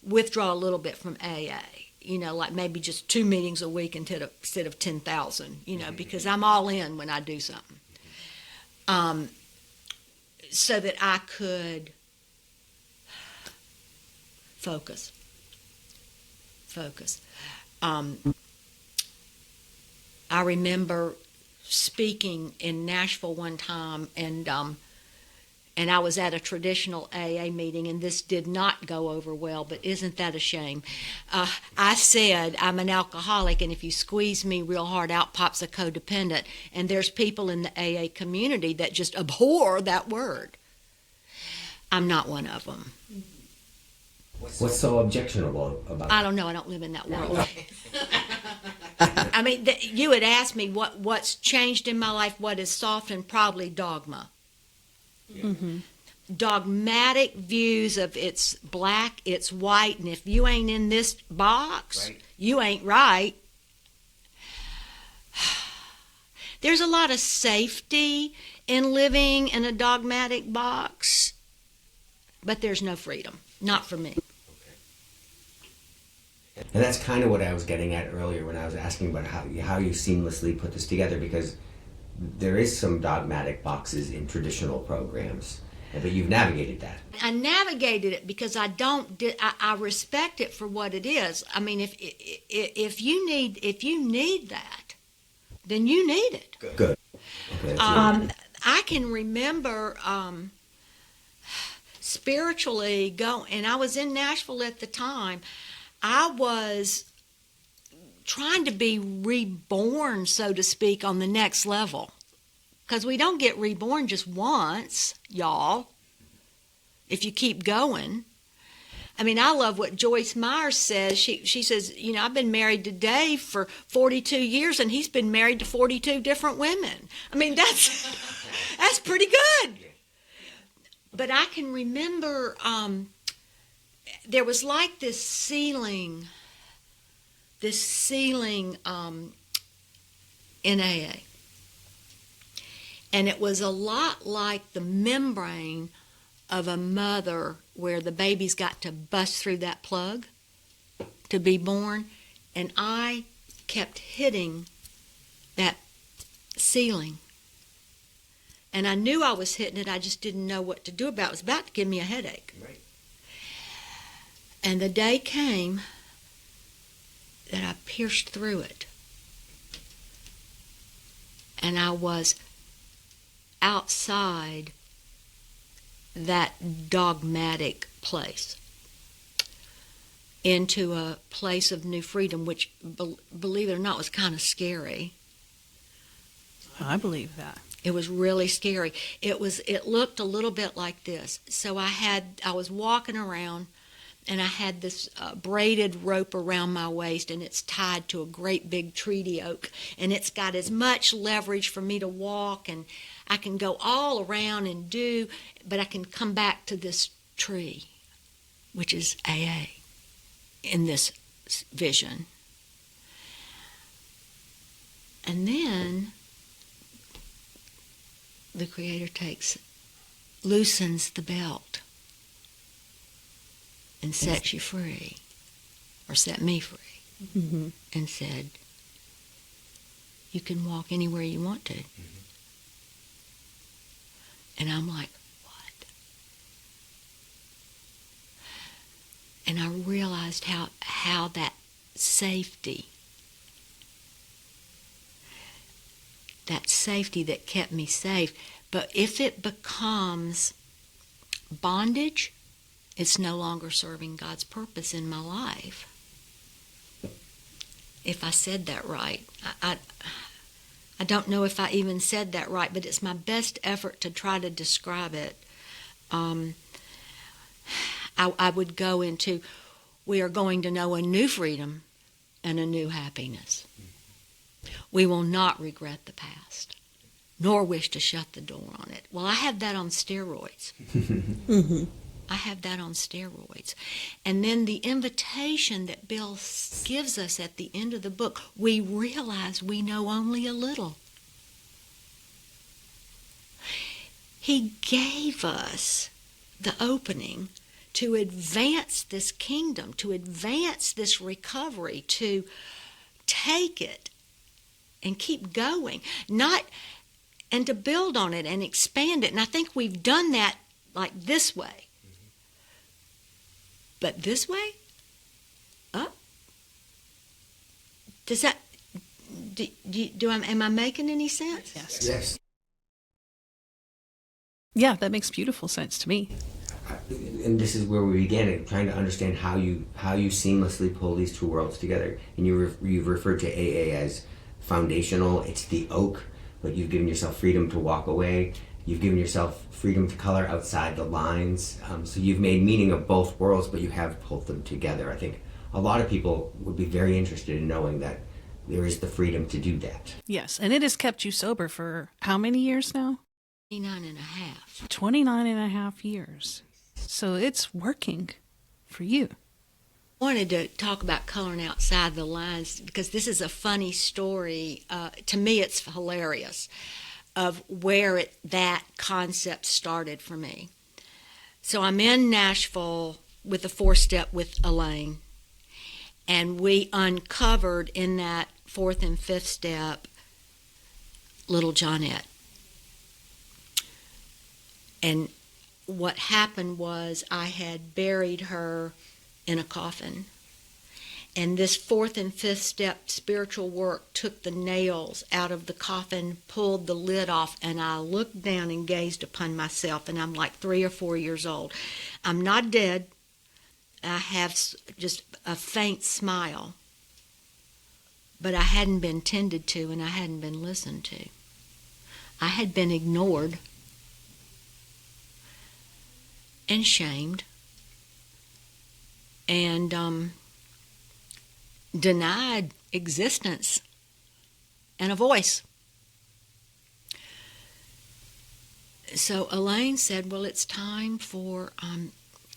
withdraw a little bit from AA. Like maybe just 2 meetings a week instead of 10,000, because I'm all in when I do something. So that I could focus. I remember speaking in Nashville one time, and I was at a traditional AA meeting, and this did not go over well, but isn't that a shame? I said, I'm an alcoholic, and if you squeeze me real hard, out pops a codependent. And there's people in the AA community that just abhor that word. I'm not one of them. What's so objectionable about it? I don't know. I don't live in that world. I mean, you had asked me what's changed in my life, what is softened, probably dogma. Mm-hmm. Dogmatic views of it's black, it's white, and if you ain't in this box, right, you ain't right. There's a lot of safety in living in a dogmatic box, but there's no freedom. Not for me. And that's kind of what I was getting at earlier when I was asking about how you seamlessly put this together, because there is some dogmatic boxes in traditional programs, but you've navigated that. I navigated it because I respect it for what it is. I mean, if you need that, then you need it. Good. Okay, I can remember spiritually and I was in Nashville at the time. I was trying to be reborn, so to speak, on the next level. Because we don't get reborn just once, y'all, if you keep going. I mean, I love what Joyce Meyer says. She says, I've been married to Dave for 42 years, and he's been married to 42 different women. I mean, that's pretty good. But I can remember there was like this ceiling in AA. And it was a lot like the membrane of a mother where the baby's got to bust through that plug to be born. And I kept hitting that ceiling. And I knew I was hitting it. I just didn't know what to do about it. It was about to give me a headache. Right. And the day came that I pierced through it. And I was outside that dogmatic place into a place of new freedom, which, believe it or not, was kind of scary. I believe that. It was really scary. It looked a little bit like this. So I was walking around, and I had this braided rope around my waist, and it's tied to a great big treaty oak, and it's got as much leverage for me to walk, and I can go all around and but I can come back to this tree, which is AA, in this vision. And then the Creator loosens the belt and sets you free, or set me free, and said, you can walk anywhere you want to. And I'm like, what? And I realized how that safety that kept me safe, but if it becomes bondage, it's no longer serving God's purpose in my life. If I said that right. I don't know if I even said that right, but it's my best effort to try to describe it. I would go into, we are going to know a new freedom and a new happiness. We will not regret the past, nor wish to shut the door on it. Well, I have that on steroids. I have that on steroids. And then the invitation that Bill gives us at the end of the book, we realize we know only a little. He gave us the opening to advance this kingdom, to advance this recovery, to take it and keep going, and to build on it and expand it. And I think we've done that like this way. But this way? Up? Does that, am I making any sense? Yes. Yes. Yeah, that makes beautiful sense to me. And this is where we began, trying to understand how you seamlessly pull these two worlds together. And you've referred to AA as foundational. It's the oak, but you've given yourself freedom to walk away. You've given yourself freedom to color outside the lines. So you've made meaning of both worlds, but you have pulled them together. I think a lot of people would be very interested in knowing that there is the freedom to do that. Yes, and it has kept you sober for how many years now? 29 and a half. 29 and a half years. So it's working for you. I wanted to talk about coloring outside the lines because this is a funny story. To me, it's hilarious of where that concept started for me. So I'm in Nashville with the 4-step with Elaine, and we uncovered in that 4th and 5th step little Johnette. And what happened was I had buried her in a coffin. And this 4th and 5th step spiritual work took the nails out of the coffin, pulled the lid off, and I looked down and gazed upon myself, and I'm like 3 or 4 years old. I'm not dead. I have just a faint smile. But I hadn't been tended to, and I hadn't been listened to. I had been ignored and shamed and denied existence and a voice. So Elaine said, well, it's time for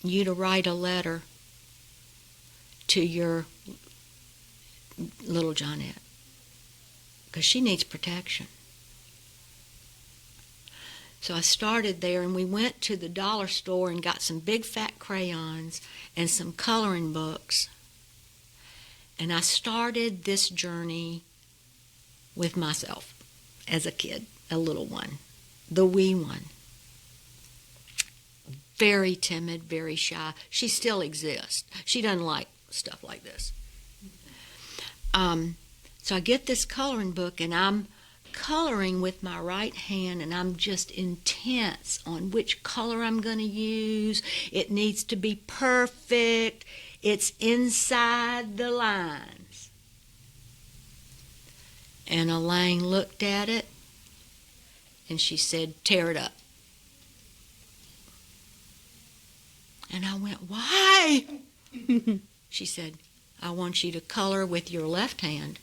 you to write a letter to your little Johnette because she needs protection. So I started there, and we went to the dollar store and got some big fat crayons and some coloring books. And I started this journey with myself as a kid, a little one. the wee one. Very timid, very shy. She still exists. She doesn't like stuff like this. So I get this coloring book, and I'm coloring with my right hand, and I'm just intense on which color I'm going to use. It needs to be perfect. It's inside the lines. And Elaine looked at it, and she said, "Tear it up." And I went, "Why?" She said, "I want you to color with your left hand,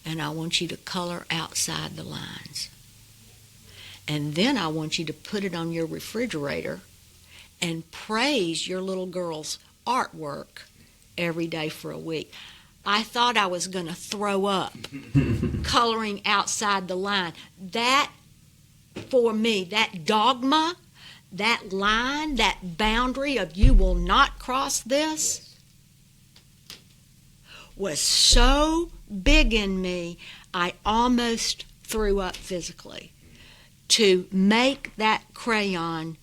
and I want you to color outside the lines. And then I want you to put it on your refrigerator and praise your little girl's artwork every day for a week." I thought I was going to throw up coloring outside the line. That, for me, that dogma, that line, that boundary of you will not cross this, was so big in me, I almost threw up physically. To make that crayon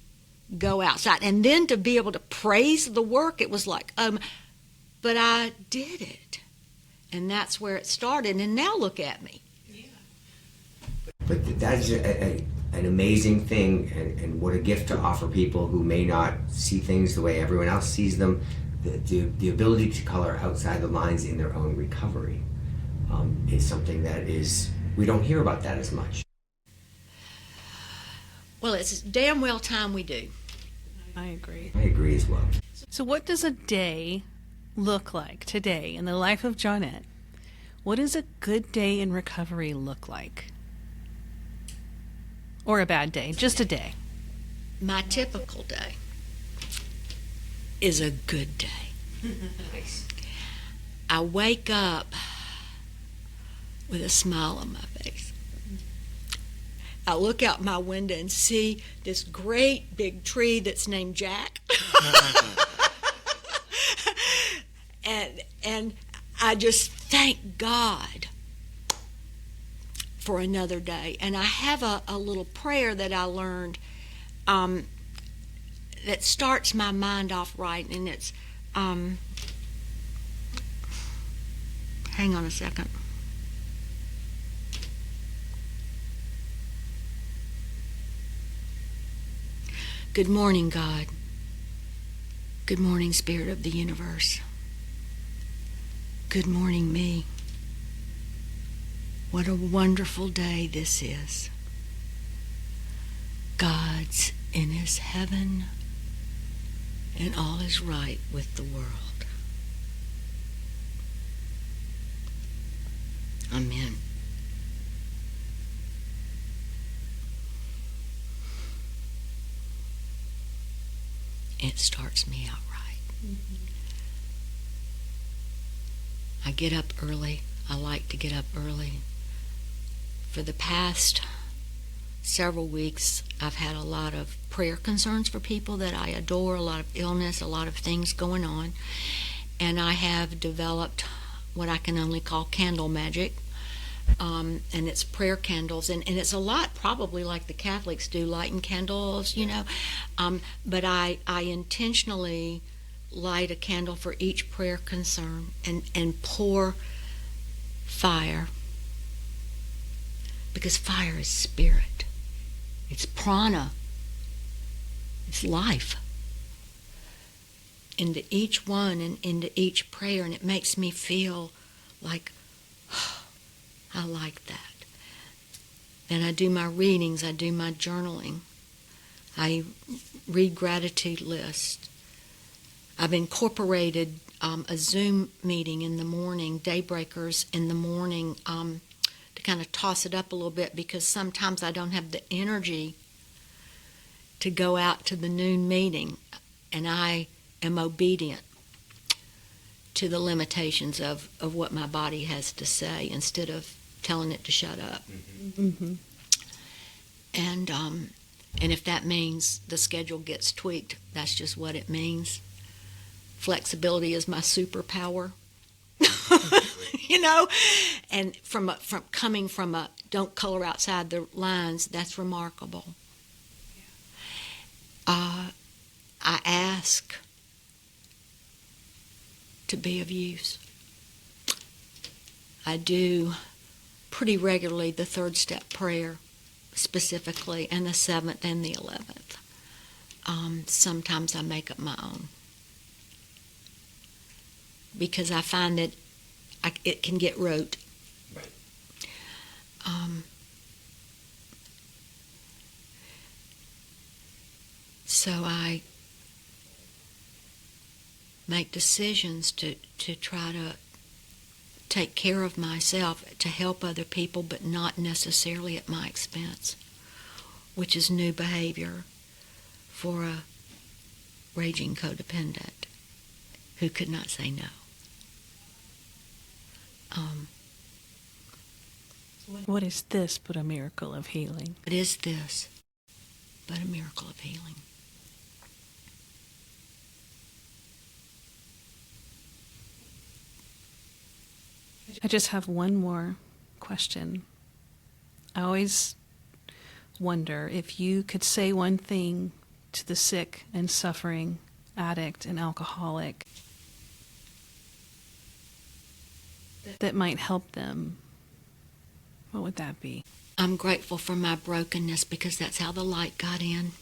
go outside. And then to be able to praise the work, it was like, but I did it. And that's where it started. And now look at me. Yeah. But that's an amazing thing, and what a gift to offer people who may not see things the way everyone else sees them. The ability to color outside the lines in their own recovery is something that we don't hear about that as much. Well, it's damn well time we do. I agree. I agree as well. So what does a day look like today in the life of Johnette? What does a good day in recovery look like? Or a bad day, just a day. My typical day is a good day. Nice. I wake up with a smile on my face. I look out my window and see this great big tree that's named Jack. And I just thank God for another day. And I have a little prayer that I learned that starts my mind off right, and it's hang on a second. Good morning, God. Good morning, Spirit of the universe. Good morning, me. What a wonderful day this is. God's in his heaven, and all is right with the world. Amen. It starts me out right. Mm-hmm. I get up early. I like to get up early. For the past several weeks, I've had a lot of prayer concerns for people that I adore, a lot of illness, a lot of things going on. And I have developed what I can only call candle magic. And it's prayer candles. And it's a lot probably like the Catholics do, lighting candles, you know. But I intentionally light a candle for each prayer concern and pour fire, because fire is spirit, it's prana, it's life, into each one and into each prayer, and it makes me feel like, oh, I like that. And I do my readings, I do my journaling, I read gratitude lists. I've incorporated a Zoom meeting in the morning, daybreakers in the morning, to kind of toss it up a little bit, because sometimes I don't have the energy to go out to the noon meeting, and I am obedient to the limitations of what my body has to say instead of telling it to shut up. Mm-hmm. And if that means the schedule gets tweaked, that's just what it means. Flexibility is my superpower, you know. And from coming from a don't color outside the lines, that's remarkable. I ask to be of use. I do pretty regularly the third step prayer specifically, and the seventh and the 11th. Sometimes I make up my own because I find that it can get rote. Right. So I make decisions to try to take care of myself, to help other people, but not necessarily at my expense, which is new behavior for a raging codependent who could not say no. What is this but a miracle of healing? What is this but a miracle of healing? I just have one more question. I always wonder if you could say one thing to the sick and suffering addict and alcoholic that might help them, what would that be? I'm grateful for my brokenness because that's how the light got in.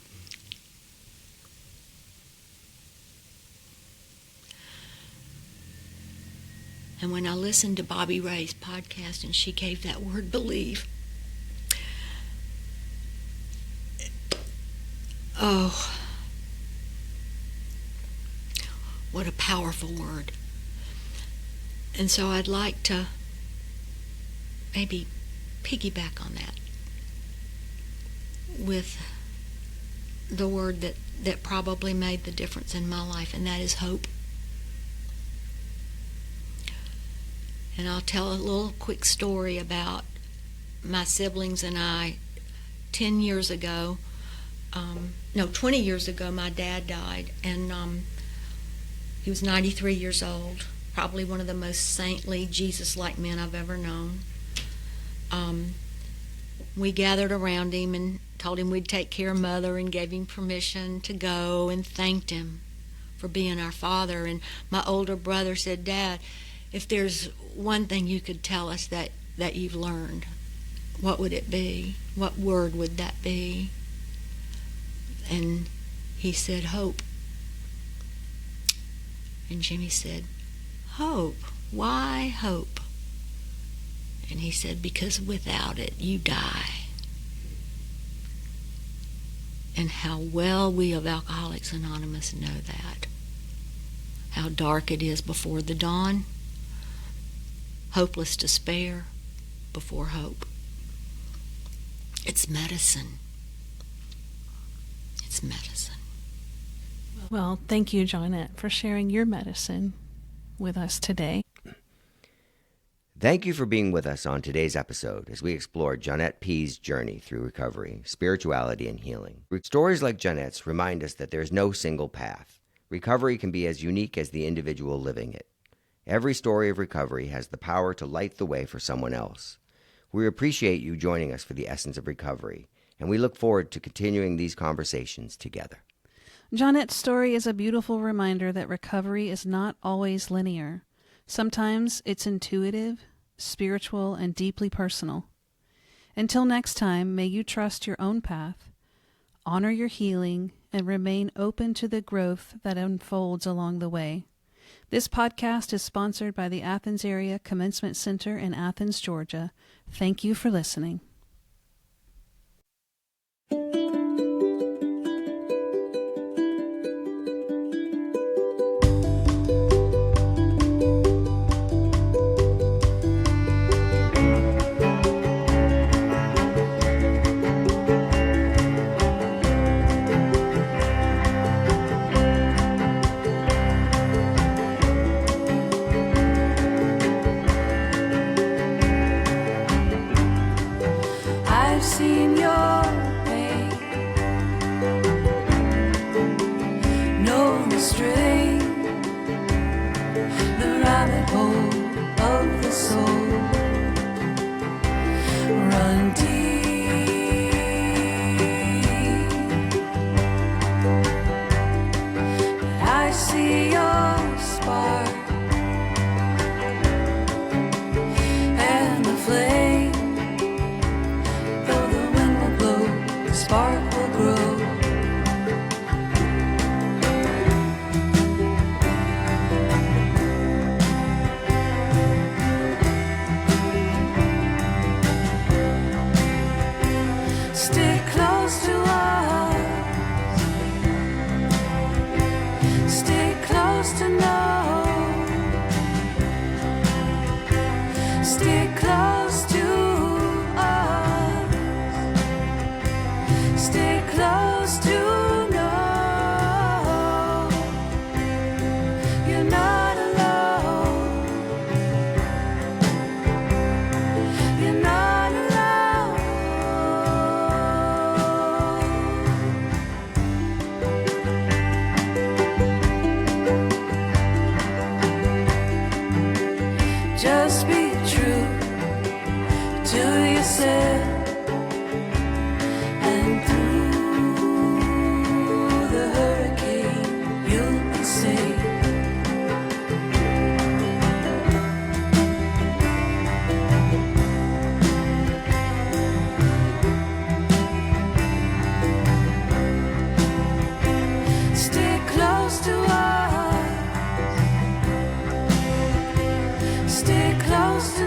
And when I listened to Bobby Ray's podcast and she gave that word believe, oh, what a powerful word. And so I'd like to maybe piggyback on that with the word that probably made the difference in my life, and that is hope. And I'll tell a little quick story about my siblings and I. 20 years ago, my dad died, and he was 93 years old, probably one of the most saintly, Jesus-like men I've ever known. We gathered around him and told him we'd take care of Mother and gave him permission to go and thanked him for being our father. And my older brother said, "Dad, if there's one thing you could tell us that you've learned, what would it be? What word would that be?" And he said, "Hope." And Jimmy said, "Hope? Why hope?" And he said, "Because without it, you die." And how well we of Alcoholics Anonymous know that. How dark it is before the dawn. Hopeless despair before hope. It's medicine. It's medicine. Well, thank you, Johnette, for sharing your medicine with us today. Thank you for being with us on today's episode as we explore Johnette P's journey through recovery, spirituality, and healing. Stories like Johnette's remind us that there's no single path. Recovery can be as unique as the individual living it. Every story of recovery has the power to light the way for someone else. We appreciate you joining us for the Essence of Recovery, and we look forward to continuing these conversations together. Johnette's story is a beautiful reminder that recovery is not always linear. Sometimes it's intuitive, spiritual, and deeply personal. Until next time, may you trust your own path, honor your healing, and remain open to the growth that unfolds along the way. This podcast is sponsored by the Athens Area Commencement Center in Athens, Georgia. Thank you for listening. I've seen your pain, known the strain, the rabbit hole of the soul. Run deep. Stick close to us. Stick close to know you're not alone. You're not alone. Just be true to yourself, and through the hurricane you'll be safe. Stick close to us. Stick close to